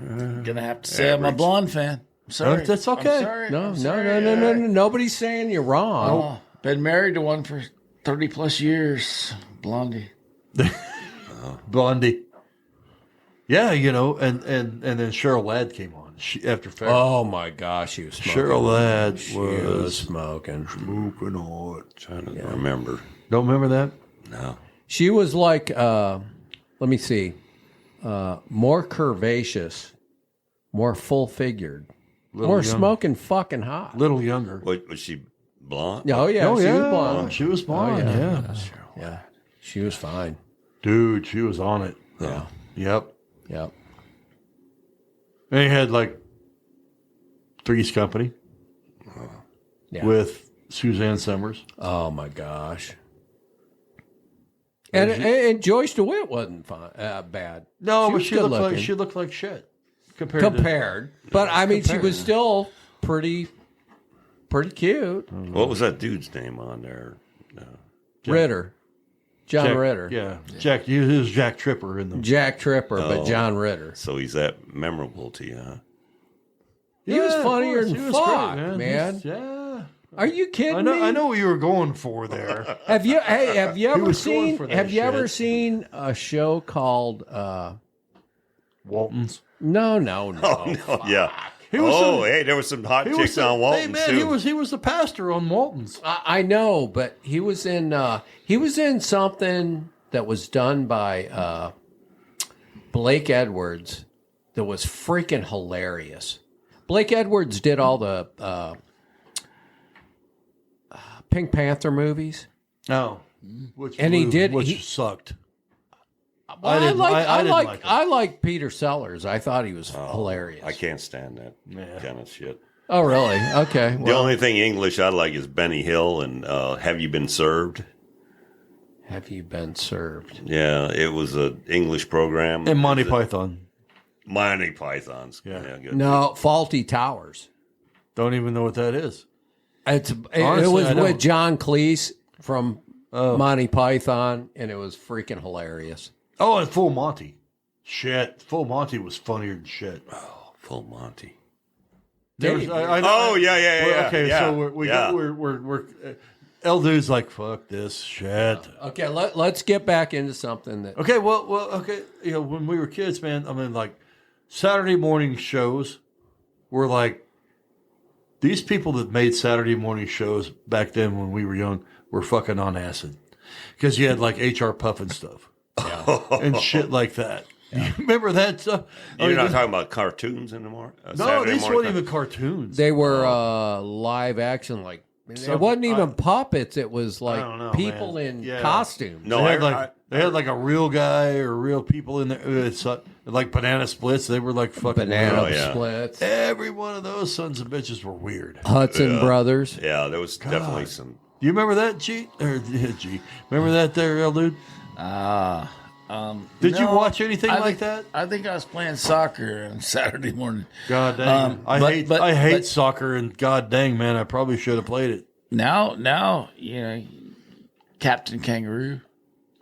Gonna have to say I'm a blonde fan. I'm sorry. That's okay. I'm sorry. No, I'm no, sorry. no, no, no, no. Nobody's saying you're wrong. Oh, been married to one for 30 plus years. Blondie. Blondie. Yeah, and then Cheryl Ladd came on after Farrah. Oh my gosh, she was smoking. Cheryl Ladd She was was smoking. smoking hot. Trying to remember. Don't remember that? No. She was like, let me see, more curvaceous, more full figured, more young. smoking fucking hot. Little younger. Was she blonde? Oh yeah, Oh, she yeah. was blonde. She was blonde, yeah. Yeah, she was fine. Dude, she was on it. Yeah, Yep. yep. And he had like Three's Company Yeah. with Suzanne Summers. Oh my gosh. And Joyce DeWitt wasn't bad. No, but was she good looked looking. like shit compared. But I mean, she compared. was still pretty cute. What was that dude's name on there? Ritter, John Jack, Ritter. Yeah, Jack. He was Jack Tripper in them. Jack Tripper, but John Ritter. So he's that memorable to you, huh? He was of funnier course. than He was fuck, great, man. Yeah. Are you kidding me? I know what you were going for there. Have you ever was going seen? for that Have you ever shit. seen a show called Walton's. No. Oh no, yeah. He was Hey, there was some hot He chicks was on Walton's Hey man, too. he was the pastor on Walton's. I know, but he was in something that was done by Blake Edwards that was freaking hilarious. Blake Edwards did all the Pink Panther movies. No, which sucked. Well, I didn't like it. I like Peter Sellers. I thought he was hilarious. I can't stand that kind of shit. Oh, really? Okay. The Well, only thing English I like is Benny Hill and Have You Been Served? have you been served? Yeah, it was an English program. And Monty Python. Monty Pythons. Yeah. Good. No, Faulty Towers. Don't even know what that is. It Honestly, was I don't. with John Cleese from Monty Python, and it was freaking hilarious. Oh, and Full Monty. Shit, Full Monty was funnier than shit. Oh, Full Monty. There was, I know, Oh, yeah. Okay, yeah, so we're El Dude's like, fuck this shit. Okay, let's get back into something that. Okay, well, okay. You know, when we were kids, man, I mean, like, Saturday morning shows were like, these people that made Saturday morning shows back then when we were young were fucking on acid. Because you had, like, H.R. Puffin stuff. And shit like that. You remember that stuff? You're not talking about cartoons anymore? No, these weren't even cartoons. They were live action, like it wasn't even puppets. It was I don't know, like people man. in costumes. No, They had like a real guy or real people in there. It's like Banana Splits. They were like fucking Banana weird. Splits, Every one of those sons of bitches were weird. Hudson Brothers. Yeah, there was definitely some. Do you remember that, G? G. Remember that there, El Dude? Did you No, watch anything I like think- that? I think I was playing soccer on Saturday morning. God dang. I but- hate but- soccer, and god dang, man, I probably should have played it. Now, you know, Captain Kangaroo.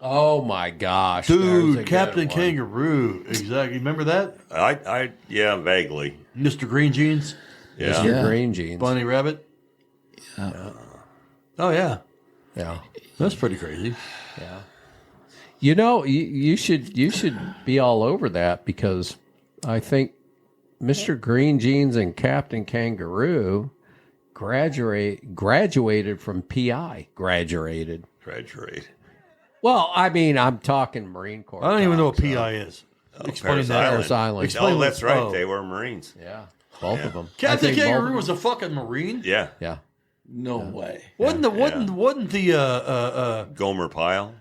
Oh my gosh, there's a Dude, good Captain one. Kangaroo. Exactly. Remember that? Yeah, vaguely. Mr. Green Jeans? Yeah. Your Yeah. green jeans. Bunny Rabbit? Oh, yeah. Yeah, That's pretty crazy. yeah. You know, you should be all over that because I think Mr. Green Jeans and Captain Kangaroo graduated from PI. Graduated. Well, I mean, I'm talking Marine Corps. I don't even know what talk, so- PI is. Explain Paris that. Paris Island. Explain Oh, that's right. oh. They were Marines. Yeah, both of them. Captain I think both Kangaroo of was a fucking Marine? Yeah. Yeah. No way. Wasn't the Gomer Pyle.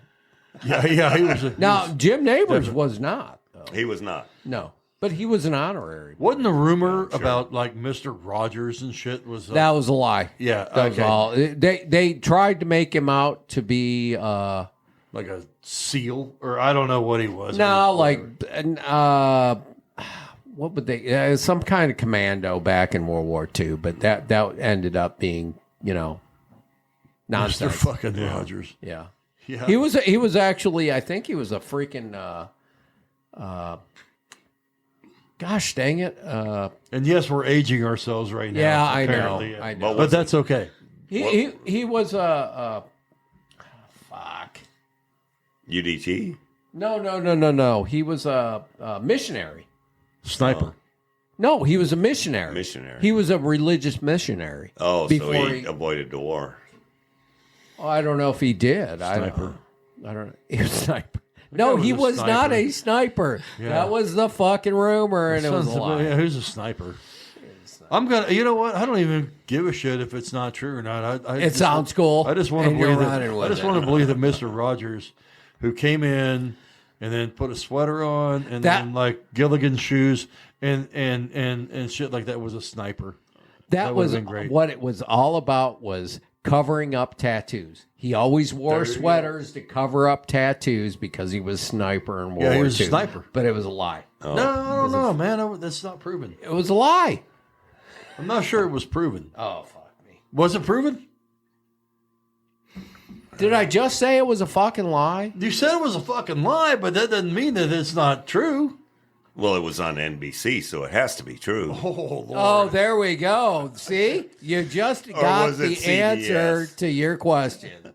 yeah, he was a, Now, Jim Neighbors was not. Though. He was not. No, but he was an honorary. wasn't the rumor about like Mr. Rogers and shit was That was a lie. yeah, That was okay. all. They tried to make him out to be like a SEAL or I don't know what he was. no, like what would they? Some kind of commando back in World War II, but that ended up being Mr. nonsense. fucking Rogers. Yeah. Yeah. He was actually, I think he was a freaking gosh dang it. And yes, we're aging ourselves right now. Yeah, I know. apparently. I know. But that's okay. He was a fuck. UDT. No. He was a missionary. Sniper. No, he was a missionary. Missionary. He was a religious missionary. Oh, before so he avoided the war. Oh, I don't know if he did. Sniper. I don't know. He was a sniper. No, guy he was was a not sniper. a sniper. Yeah. That was the fucking rumor, and it was a Sons of- lie. Yeah, who's a sniper? I'm gonna. You know what? I don't even give a shit if it's not true or not. I It just sounds cool. I just want to and you're believe that. running I with just it. want to believe that Mr. Rogers, who came in and then put a sweater on and That- then like Gilligan shoes and shit like that, was a sniper. That That was would've been great. what it was all about, was covering up tattoos. He always wore There you go. sweaters to cover up tattoos because he was a sniper in World Yeah, he War was a II. sniper. But it was a lie. No, I don't know, man. That's not proven. It was a lie. I'm not sure it was proven. Oh, fuck me. Was it proven? Did I just say it was a fucking lie? You said it was a fucking lie, but that doesn't mean that it's not true. Well, it was on NBC, so it has to be true. Oh, Lord. Oh, there we go. See? You just got was it the CBS? answer to your question.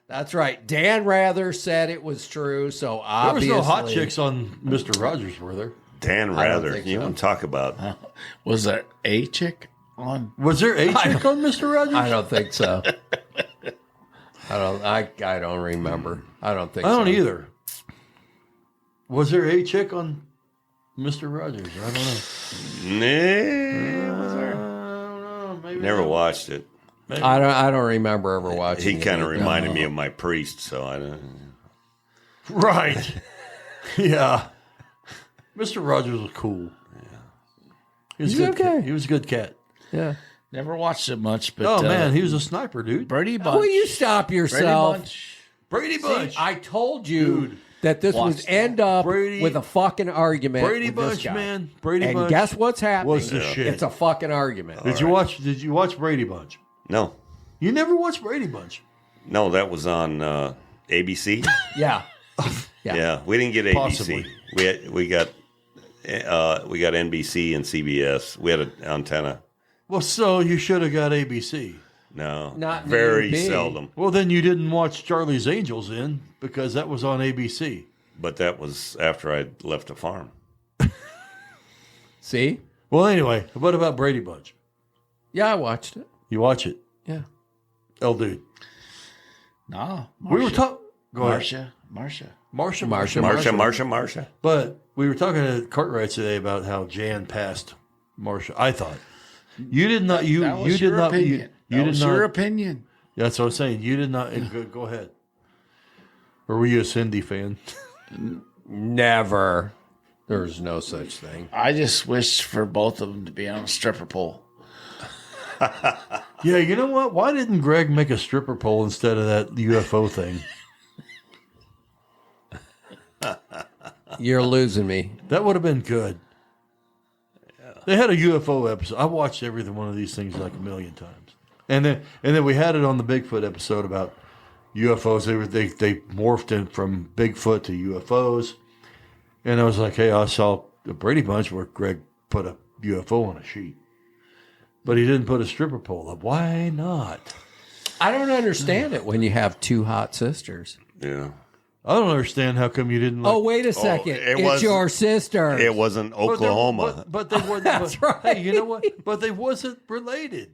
That's right. Dan Rather said it was true, so There was obviously no hot chicks on Mr. Rogers, were there? Dan I don't Rather. think You so. want to talk about Was there a chick on? Was there a chick on Mr. Rogers? I don't think so. I don't remember. I don't think I don't so. either. Was there a chick on Mr. Rogers? I don't know. Nah, was I there? don't know. Maybe Never not. watched it. Maybe. I don't remember ever watching. He kind of it. reminded me of my priest, so I don't. Right. Yeah. Mr. Rogers was cool. Yeah. He was He's a good okay. cat. He was a good cat. Yeah. Never watched it much, but Oh man, he was a sniper, dude. Brady Bunch. Will you stop Brady yourself? Bunch. Brady Bunch. I told you Dude. that this Watch would end up Brady- with a fucking argument. Brady with this Bunch, guy. man. Brady And Bunch. guess what's happening? was the shit. It's a fucking argument. Did you watch Brady Bunch? No, You never watched Brady Bunch. no, that was on ABC. Yeah. Yeah, we didn't get ABC. Possibly. We got NBC and CBS. We had an antenna. Well, so you should have got ABC. No, Not in very the UP. seldom. Well, then you didn't watch Charlie's Angels in because that was on ABC. But that was after I left the farm. See? Well, anyway, what about Brady Bunch? Yeah, I watched it. You watch it, Yeah. dude. No, We were talking. Go ahead, Marsha. Marsha. But we were talking to Cartwright today about how Jan passed Marsha. I thought you did not. That You was did your not. opinion. You That did was not. your opinion. That's what I'm saying. You did not. Go ahead. Or were you a Cindy fan? Never. There's no such thing. I just wish for both of them to be on a stripper pole. Yeah, you know what? Why didn't Greg make a stripper pole instead of that UFO thing? You're losing me. That would have been good. They had a UFO episode. I watched every one of these things like a million times, and then we had it on the Bigfoot episode about UFOs. They morphed in from Bigfoot to UFOs, and I was like, hey, I saw the Brady Bunch where Greg put a UFO on a sheet, but he didn't put a stripper pole up. Why not? I don't understand it when you have two hot sisters. Yeah. I don't understand how come you didn't. Like, Oh, wait a second. it It's was- your sister. It wasn't But they- Oklahoma. but they weren't. That's but, right. Hey, you know what? But they wasn't related.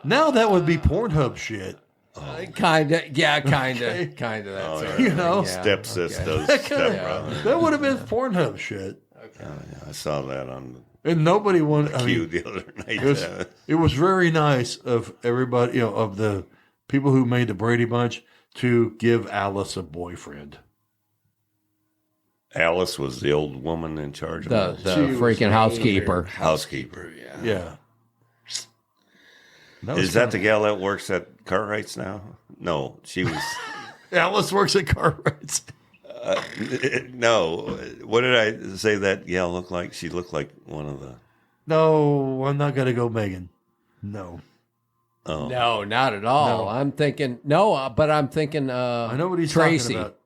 Now that would be Pornhub shit. Kind of. Yeah, kind of. Okay. Kind of that sort of You thing, know? yeah. Stepsisters, stepbrother. That would have been Pornhub shit. I saw that on And nobody wanted. I Q mean, the other night. it was very nice of everybody, of the people who made the Brady Bunch to give Alice a boyfriend. Alice was the old woman in charge of The the She was freaking housekeeper. housekeeper. Yeah. Yeah. Is that the gal that works at Cartwright's now? No, she was. Alice works at Cartwright's. No, what did I say that gal looked like? She looked like one of the. No, I'm not going to go Megan. No. Oh, No, not at all. No. I'm thinking but I'm thinking I know what he's Tracy. talking about.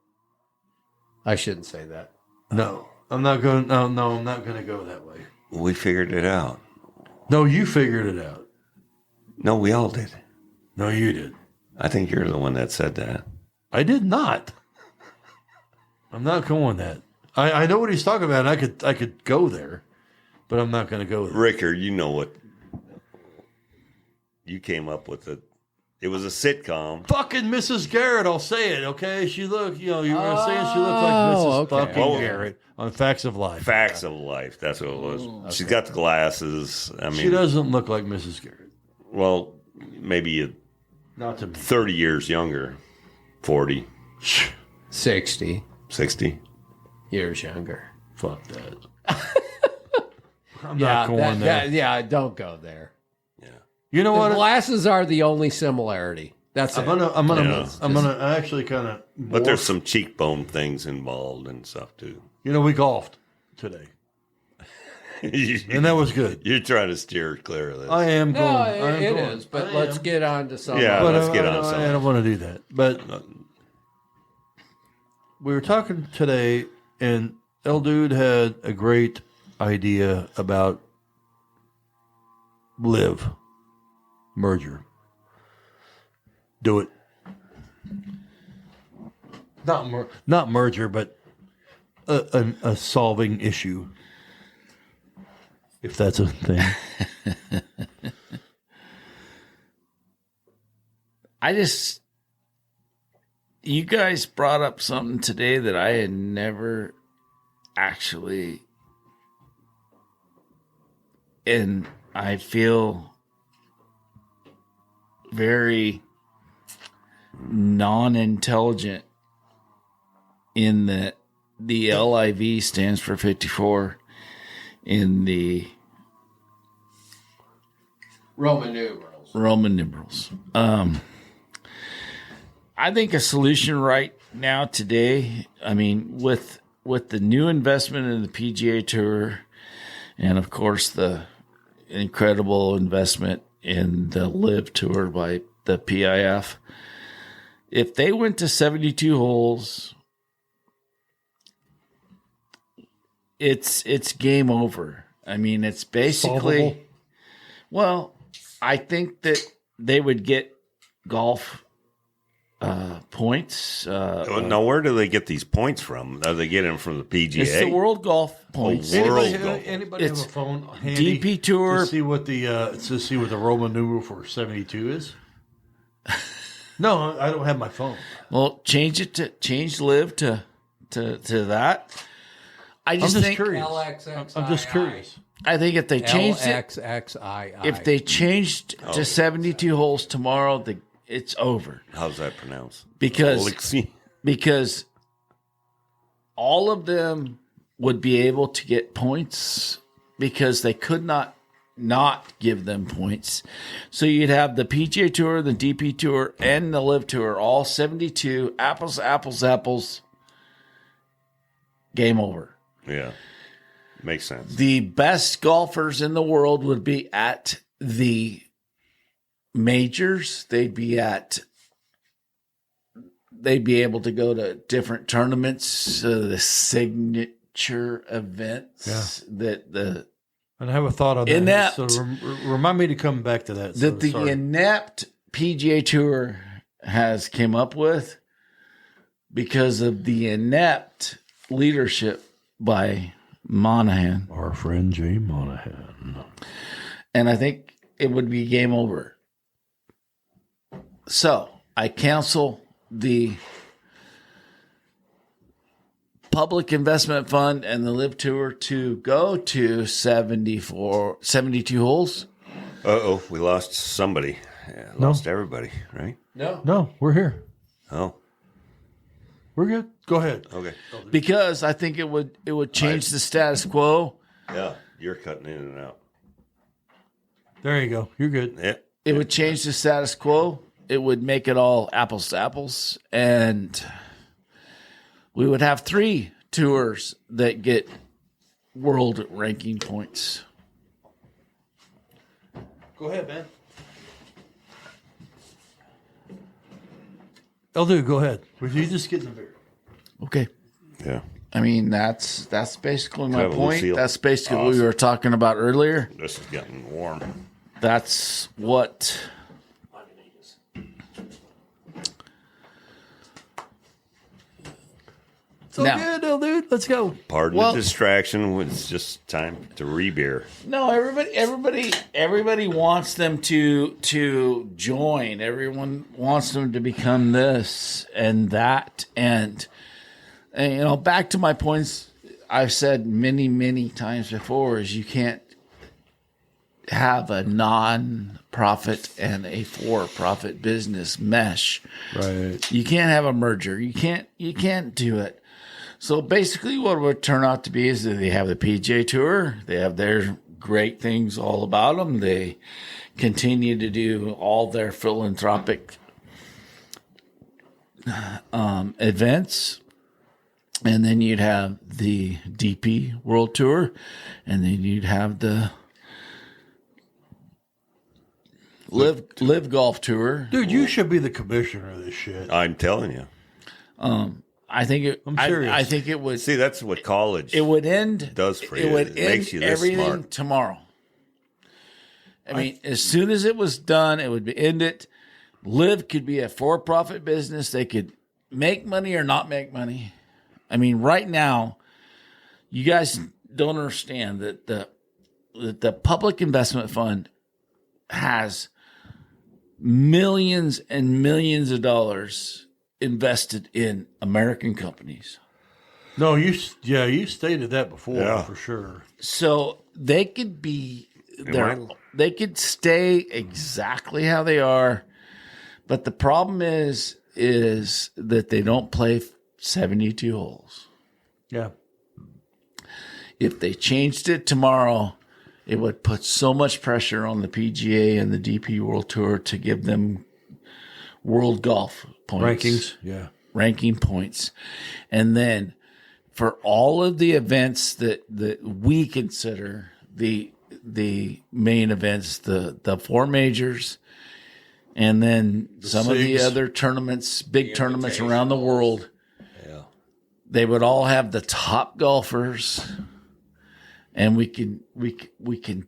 I shouldn't say that. No, I'm not going. No, I'm not going to go that way. we figured it out. No, you figured it out. No, we all did. No, you did. I think you're the one that said that. I did not. I'm not going that. I know what he's talking about. And I could go there, but I'm not going to go there. Ricker, you know what? You came up with it. It was a sitcom. Fucking Mrs. Garrett. I'll say it. Okay, she looked. You were saying she looked like Mrs. okay. Fucking Oh. Garrett on Facts of Life. Facts of Life. That's what it was. She's got the glasses. I mean, She doesn't look like Mrs. Garrett. well, maybe Not to me. 30 years younger, 40, 60 60. years younger. Fuck that. I'm not going there. Yeah, don't go there. You know The what? glasses are the only similarity. That's it. I'm Yeah. gonna actually kind of. But there's some cheekbone things involved and stuff too. You know, we golfed today, and that was good. You're trying to steer clear of this. I am No, going. it is. But let's get on to some. Yeah. But let's I, get I on don't- something. I don't want to do that. But we were talking today, and El Dude had a great idea about Live merger. Do it. Not merger, but a solving issue, if that's a thing. You guys brought up something today that I had never actually, and I feel very non-intelligent in that the LIV stands for 54 in the Roman numerals. Roman numerals. I think a solution right now today, I mean, with the new investment in the PGA Tour and, of course, the incredible investment in the LIV Tour by the PIF, if they went to 72 holes, it's game over. I mean, it's basically, Solvable? well, I think that they would get golf points. Now, where do they get these points from? Are they getting them from the PGA? It's the World Golf Points. Anybody have It's a phone handy DP Tour. to see what the Roman numeral for 72 is? No, I don't have my phone. Well, change LIV to that. I I'm just just think curious. LXXII. I'm just curious. I think if they changed it, LXXII. if they changed to 72 holes tomorrow, it's over. How's that pronounced? Because all of them would be able to get points because they could not give them points. So you'd have the PGA Tour, the DP Tour, and the LIV Tour, all 72, apples, game over. Yeah, makes sense. The best golfers in the world would be at the majors. They'd be able to go to different tournaments, the signature events And I have a thought on that. Inept. So remind me to come back to that. that the Sorry. inept PGA Tour has came up with because of the inept leadership by Monahan. Our friend Jay Monahan. And I think it would be game over. So I cancel the public investment fund and the LIV Tour to go to 72 holes. Uh-oh, we lost somebody. Yeah, lost everybody, right? No, we're here. Oh, We're good. Go ahead. okay. Because I think it would change the status quo. Yeah, you're cutting in and out. There you go. You're good. Yeah. It would change the status quo. It would make it all apples to apples. And we would have 3 tours that get world ranking points. Go ahead, man. I'll do. Go ahead. Would you just get in the beer? Okay. Yeah. I mean, that's basically my Have a point. Lucille. That's basically what we Awesome. were talking about earlier. This is getting warm. That's what. It's all Now- good, old dude. Let's go. Pardon Well- the distraction. It's just time to re-beer. No, everybody wants them to join. Everyone wants them to become this and that, and back to my points I've said many times before is you can't have a non-profit and a for-profit business mesh. Right. You can't have a merger. You can't do it. So basically what it would turn out to be is that they have the PGA Tour. They have their great things all about them. They continue to do all their philanthropic events. And then you'd have the DP World Tour. And then you'd have the Live Golf Tour. Dude, you should be the commissioner of this shit. I'm telling you. I think it. I'm serious. I think it would. See, that's what college It would end. does for It you. would It end makes you this everything smart. tomorrow. I mean, as soon as it was done, it would be end it. Live could be a for-profit business. They could make money or not make money. I mean, right now, You guys don't understand that the public investment fund has millions and millions of dollars invested in American companies. No, you stated that before Yeah. for sure. So they could be I- they could stay exactly how they are, but the problem is that they don't play 72 holes. Yeah. If they changed it tomorrow, it would put so much pressure on the PGA and the DP World Tour to give them world golf points. Rankings. Yeah. Ranking points. And then for all of the events that we consider the main events, the four majors, and then some of the SIGs. other tournaments, big tournaments around the world, Yeah. they would all have the top golfers, and we can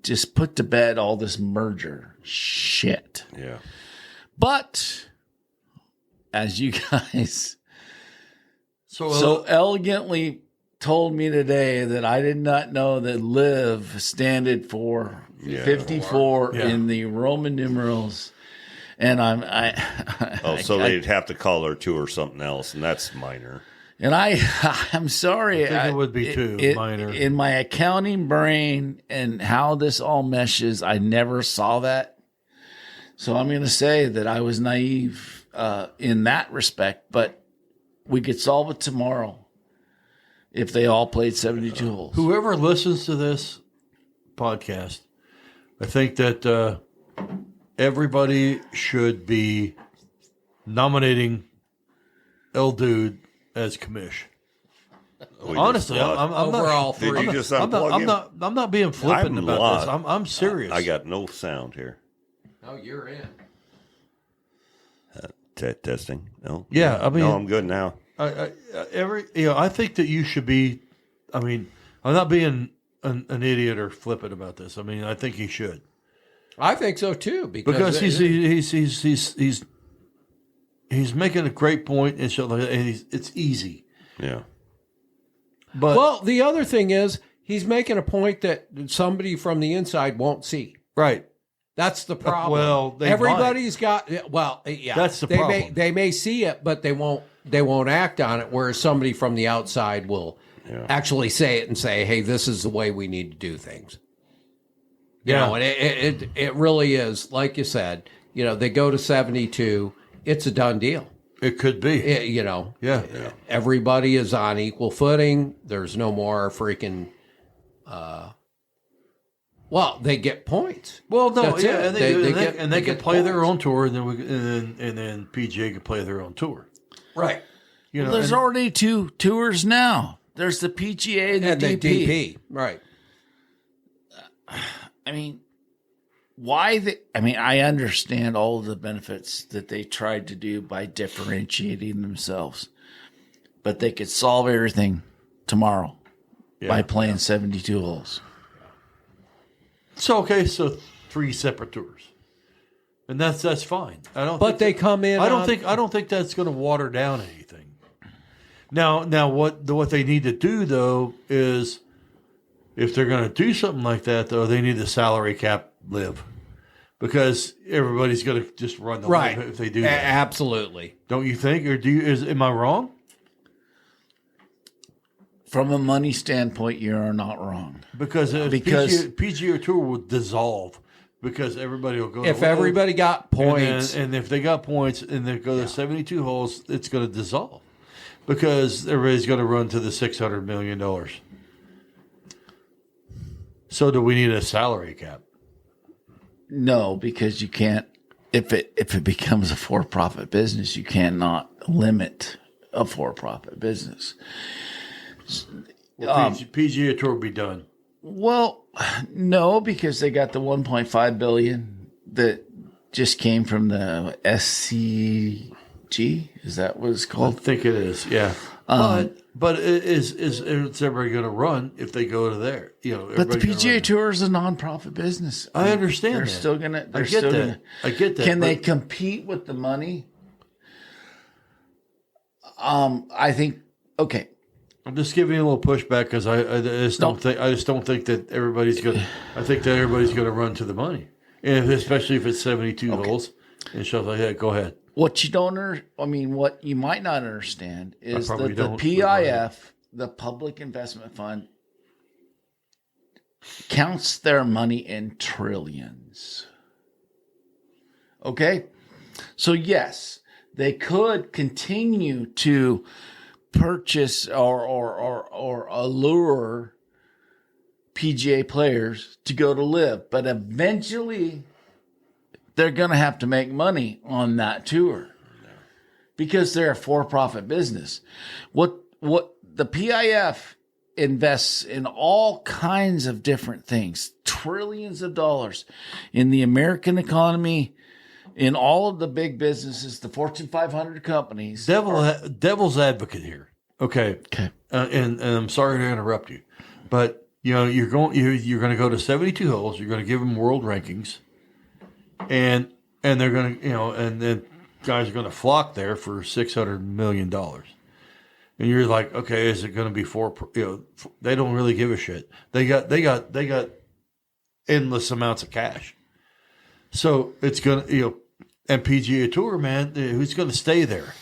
just put to bed all this merger shit. Yeah. But as you guys So, so elegantly told me today that I did not know that Liv standed for 54 Yeah. in the Roman numerals. And So they'd have to call her tour something else, and that's minor. I'm sorry. I think it would be too minor. In my accounting brain and how this all meshes, I never saw that. So I'm going to say that I was naive in that respect, but we could solve it tomorrow if they all played 72 holes. whoever listens to this podcast, I think that everybody should be nominating El Dude as commish. We Honestly, just I'm lost. not. Overall, Did you just I'm unplug him? I'm not being flippant I'm about lost. this. I'm serious. I got no sound here. Oh, you're in. Testing. No. Yeah, I mean- no, I'm good now. I think that you should be. I mean, I'm not being an idiot or flippant about this. I mean, I think he should I think so too because he's making a great point and so and it's easy. Yeah. But well, the other thing is he's making a point that somebody from the inside won't see. right, That's the problem. Well, they everybody's got. Well, yeah, That's the they problem. They may see it, but they won't act on it. Whereas somebody from the outside will actually say it and say, "Hey, this is the way we need to do things." You know, and it really is, like you said. You know, they go to 72. It's a done deal. it could be. Yeah. Everybody is on equal footing. There's no more freaking. Well, they get points. Well, no, That's yeah, it. and they can play their own tour, and then PGA can play their own tour. right. You know, There's and- already two tours now. There's the PGA and the And DP. the DP, right? I mean, I understand all of the benefits that they tried to do by differentiating themselves, but they could solve everything tomorrow by playing 72 holes. So 3 separate tours, and that's fine. I don't. But think they come in. I don't think that's going to water down anything. Now, what they need to do though is, if they're going to do something like that, though, they need the salary cap live, because everybody's going to just run the right live if they do that. Absolutely. Don't you think? Or am I wrong? From a money standpoint, you are not wrong. Because PGA Tour will dissolve because everybody will go. If to everybody got points, and if they got points and they go to 72 holes, it's going to dissolve because everybody's going to run to the $600 million. So, do we need a salary cap? No, because you can't. If it becomes a for-profit business, you cannot limit a for-profit business. Well, PGA Tour will be done. Well, no, because they got the 1.5 billion that just came from the SCG. Is that what it's I called? think it is. Yeah, but is everybody going to run if they go to there? You know, But the everybody's gonna PGA run. Tour is a non-profit business. I understand They're that. still gonna. I get that. I get that. Can they but- compete with the money? I think. Okay, I'm just giving you a little pushback because I just don't think that everybody's gonna. I think that everybody's gonna run to the money, and especially if it's 72 holes and stuff like that. Go ahead. What what you might not understand is that the don't, PIF, the Public Investment Fund, counts their money in trillions. Okay? So yes, they could continue to purchase or allure PGA players to go to live, but eventually they're going to have to make money on that tour because they're a for-profit business. What the PIF invests in all kinds of different things, trillions of dollars in the American economy, in all of the big businesses, the Fortune 500 companies. Devil's advocate here. Okay. And I'm sorry to interrupt you, but you're going to go to 72 holes. You're going to give them world rankings, and they're going to and then guys are going to flock there for $600 million. And you're like, okay, is it going to be they don't really give a shit. They got endless amounts of cash. So it's going to, and PGA Tour, man, who's going to stay there?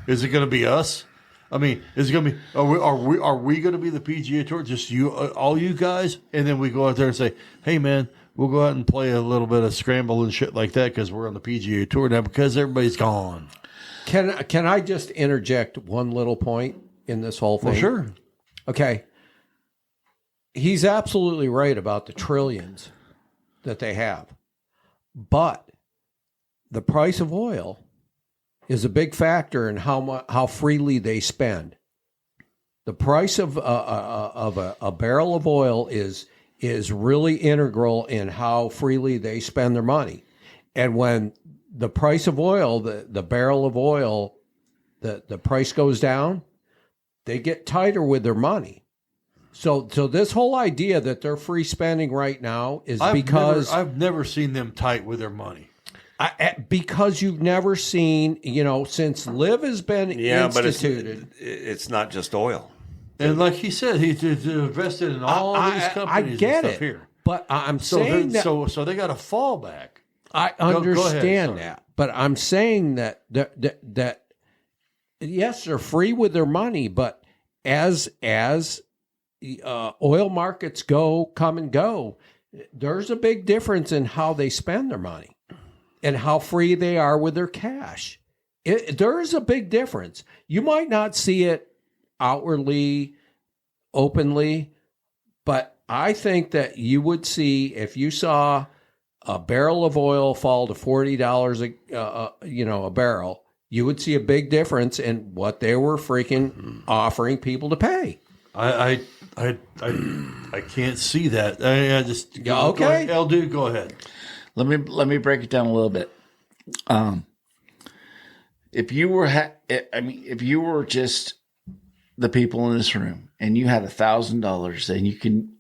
Is it going to be us? I mean, is it going to be, are we going to be the PGA Tour? Just you, all you guys? And then we go out there and say, hey man, we'll go out and play a little bit of scramble and shit like that because we're on the PGA Tour now because everybody's gone. Can I just interject one little point in this whole thing? Well, sure. Okay. He's absolutely right about the trillions that they have. But the price of oil is a big factor in how freely they spend. The price of a barrel of oil is really integral in how freely they spend their money. And when the price of oil, the barrel of oil, the price goes down, they get tighter with their money. So this whole idea that they're free spending right now is because I've never seen them tight with their money. Because you've never seen, since Live has been instituted. But it's not just oil. And like he said, he's invested in all these companies I get and stuff it. Here. But I'm saying that. So they got a fallback. I understand go ahead, that. But I'm saying that yes, they're free with their money, but as oil markets come and go, there's a big difference in how they spend their money and how free they are with their cash. There is a big difference. You might not see it outwardly, openly, but I think that you would see, if you saw a barrel of oil fall to $40 a barrel, you would see a big difference in what they were freaking offering people to pay. I can't see that. I just okay. Go ahead. Dude, go ahead. Let me break it down a little bit. If you were just the people in this room and you had $1,000 and you can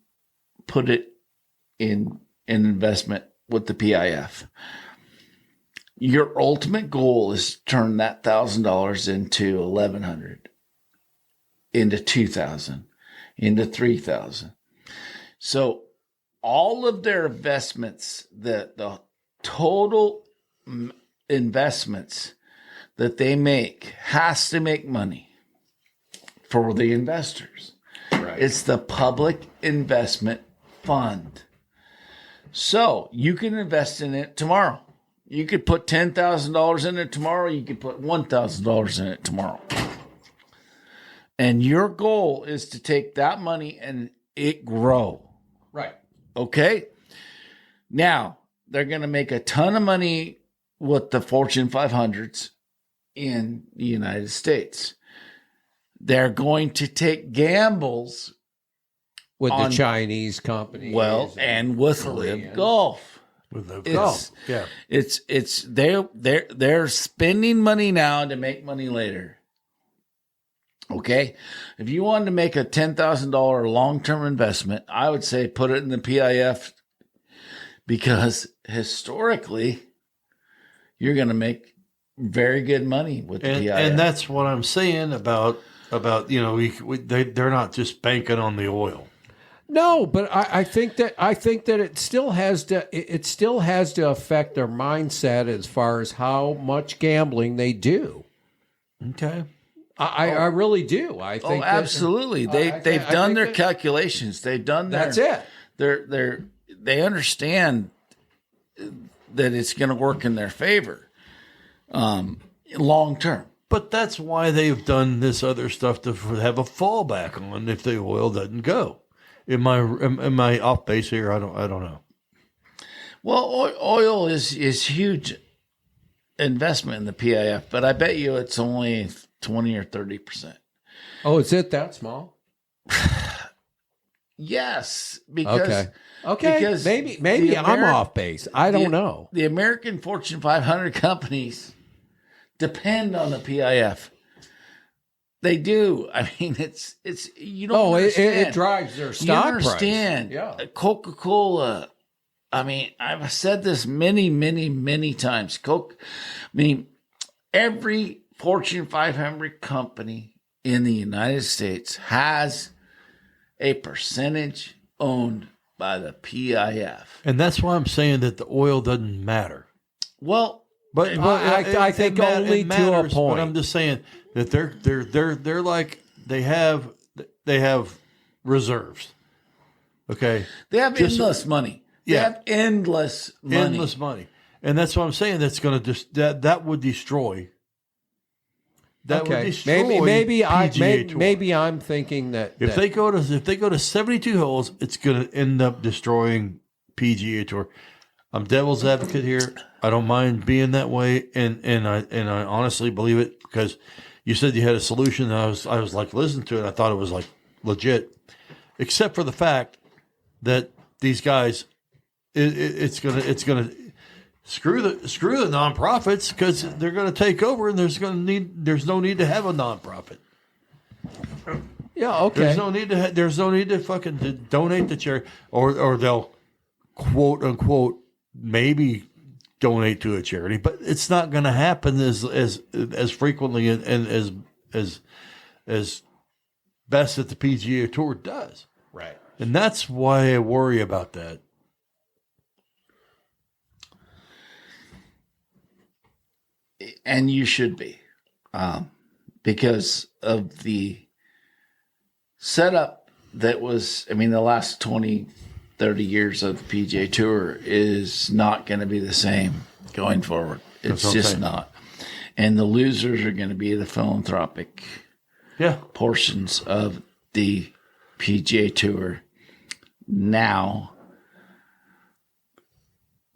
put it in an investment with the PIF, your ultimate goal is to turn that $1,000 into $1,100, into $2,000, into $3,000. So all of their investments, the total investments that they make has to make money for the investors. Right. It's the Public Investment Fund. So you can invest in it tomorrow. You could put $10,000 in it tomorrow. You could put $1,000 in it tomorrow. And your goal is to take that money and it grow. Right. Okay? Now, they're going to make a ton of money with the Fortune 500s in the United States. They're going to take gambles with the Chinese companies. Well, and with Live Golf. With Live Golf. Yeah. It's they're spending money now to make money later. Okay? If you wanted to make a $10,000 long-term investment, I would say put it in the PIF, because historically you're going to make very good money with the PIF. And that's what I'm saying about about they're not just banking on the oil. No, but I think that it still has to affect their mindset as far as how much gambling they do. Okay. I really do. I think. Oh, absolutely. They've done their calculations. They've done their. That's it. They understand that it's going to work in their favor, long term. But that's why they've done this other stuff to have a fallback on if the oil doesn't go. Am I off base here? I don't know. Well, oil is huge investment in the PIF, but I bet you it's only 20 or 30%. Oh, is it that small? Yes, because because maybe I'm off base. I don't know. The American Fortune 500 companies depend on the PIF. They do. I mean, it's you don't understand. It drives their stock price. You understand? Yeah. Coca-Cola. I mean, I've said this many, many, many times. Every Fortune 500 company in the United States has a percentage owned by the PIF. And that's why I'm saying that the oil doesn't matter. Well, but I think only to a point. But I'm just saying that they're like they have reserves. Okay, they have endless money. They have endless money. And that's what I'm saying. That's going to just that would destroy. That would destroy maybe I'm thinking that if they go to 72 holes, it's going to end up destroying PGA Tour. I'm devil's advocate here. I don't mind being that way, and I honestly believe it because you said you had a solution. And I was like listening to it. I thought it was like legit, except for the fact that these guys, it's gonna screw the nonprofits because they're going to take over, and there's no need to have a nonprofit. Yeah, okay. There's no need to fucking donate to charity, or they'll quote unquote maybe donate to a charity, but it's not going to happen as frequently and as best that the PGA Tour does. Right. And that's why I worry about that. And you should be, because of the setup that was, the last 20, 30 years of the PGA Tour is not going to be the same going forward. It's just not. And the losers are going to be the philanthropic portions of the PGA Tour. Now,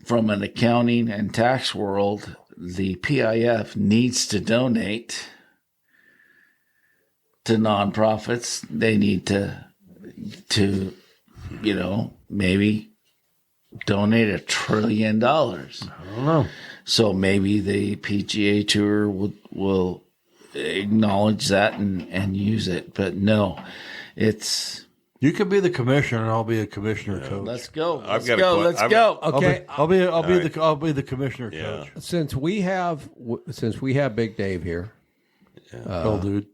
from an accounting and tax world, the PIF needs to donate to nonprofits. They need to maybe donate $1 trillion. I don't know. So maybe the PGA Tour will acknowledge that and use it. But no, it's... You could be the commissioner, and I'll be a commissioner coach. Let's go. Let's got go. Let's go. Okay, I'll be the commissioner coach. Since we have Big Dave here, El Dude.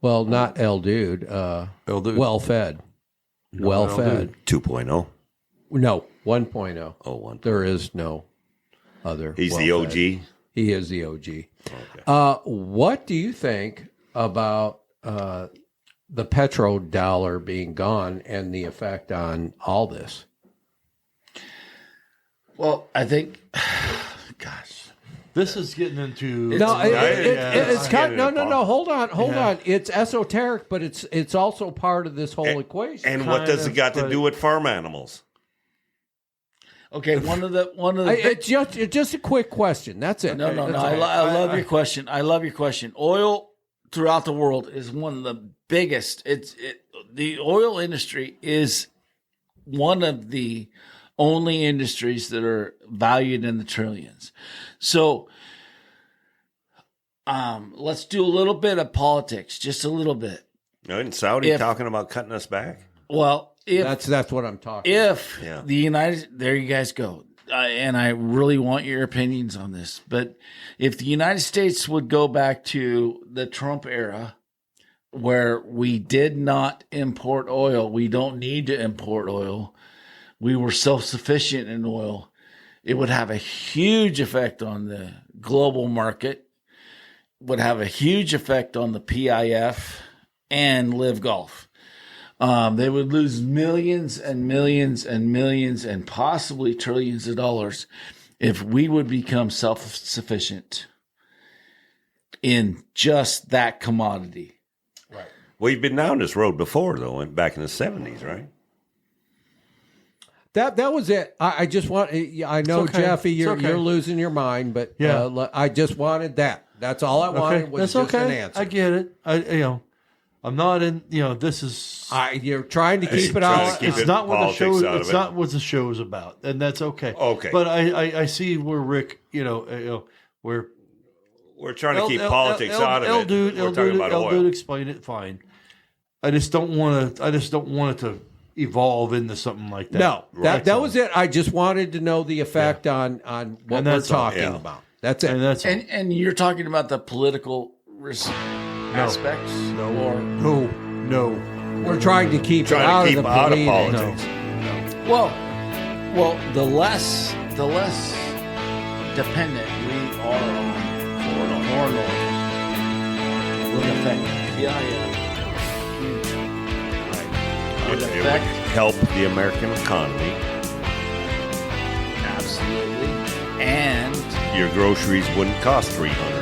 Well, not El Dude. El Dude. Well fed. Well fed. 2.0. No, 1.0. Oh, 1.0. There is no other. He's the OG. He is the OG. Okay. What do you think about the petrodollar being gone and the effect on all this? Well, I think, gosh, this is getting into it's kind of, no. Hold on. It's esoteric, but it's also part of this whole equation. And what does it got to do with farm animals? Okay, one of the. It's just a quick question. That's it. No. I love your question. I love your question. Oil throughout the world is one of the biggest. The oil industry is one of the only industries that are valued in the trillions. So, let's do a little bit of politics, just a little bit. Isn't Saudi talking about cutting us back? Well, that's what I'm talking. The United, there you guys go. And I really want your opinions on this. But if the United States would go back to the Trump era, where we did not import oil. We don't need to import oil. We were self-sufficient in oil. It would have a huge effect on the global market, would have a huge effect on the PIF and Live Golf. They would lose millions and millions and millions and possibly trillions of dollars if we would become self-sufficient in just that commodity. Right. We've been down this road before, though, back in the 70s, right? That was it. I just want. I know, okay. Jeffy, you're Okay. losing your mind, but Yeah. I just wanted that. That's all I wanted was That's just an okay. answer. I get it. I'm not in. This is. You're trying to keep it trying all. to keep It's it not what the politics show. out of It's it. not what the show's about, and that's okay. Okay. But I see where Rick. Where We're trying to keep politics out of it. Dude, We're talking about oil. Dude, explain it fine. I just don't want to. I just don't want it to evolve into something like that. No, Right. that was it. I just wanted to know the effect on what And we're that's all. talking Yeah. about. That's it. And that's And you're talking about the political aspects? Or, no. We're trying to keep it Trying out to keep of the out of politics. politics. well, the less dependent we are on foreign oil would affect PIF. It would affect help the American economy. absolutely, and Your groceries wouldn't cost $300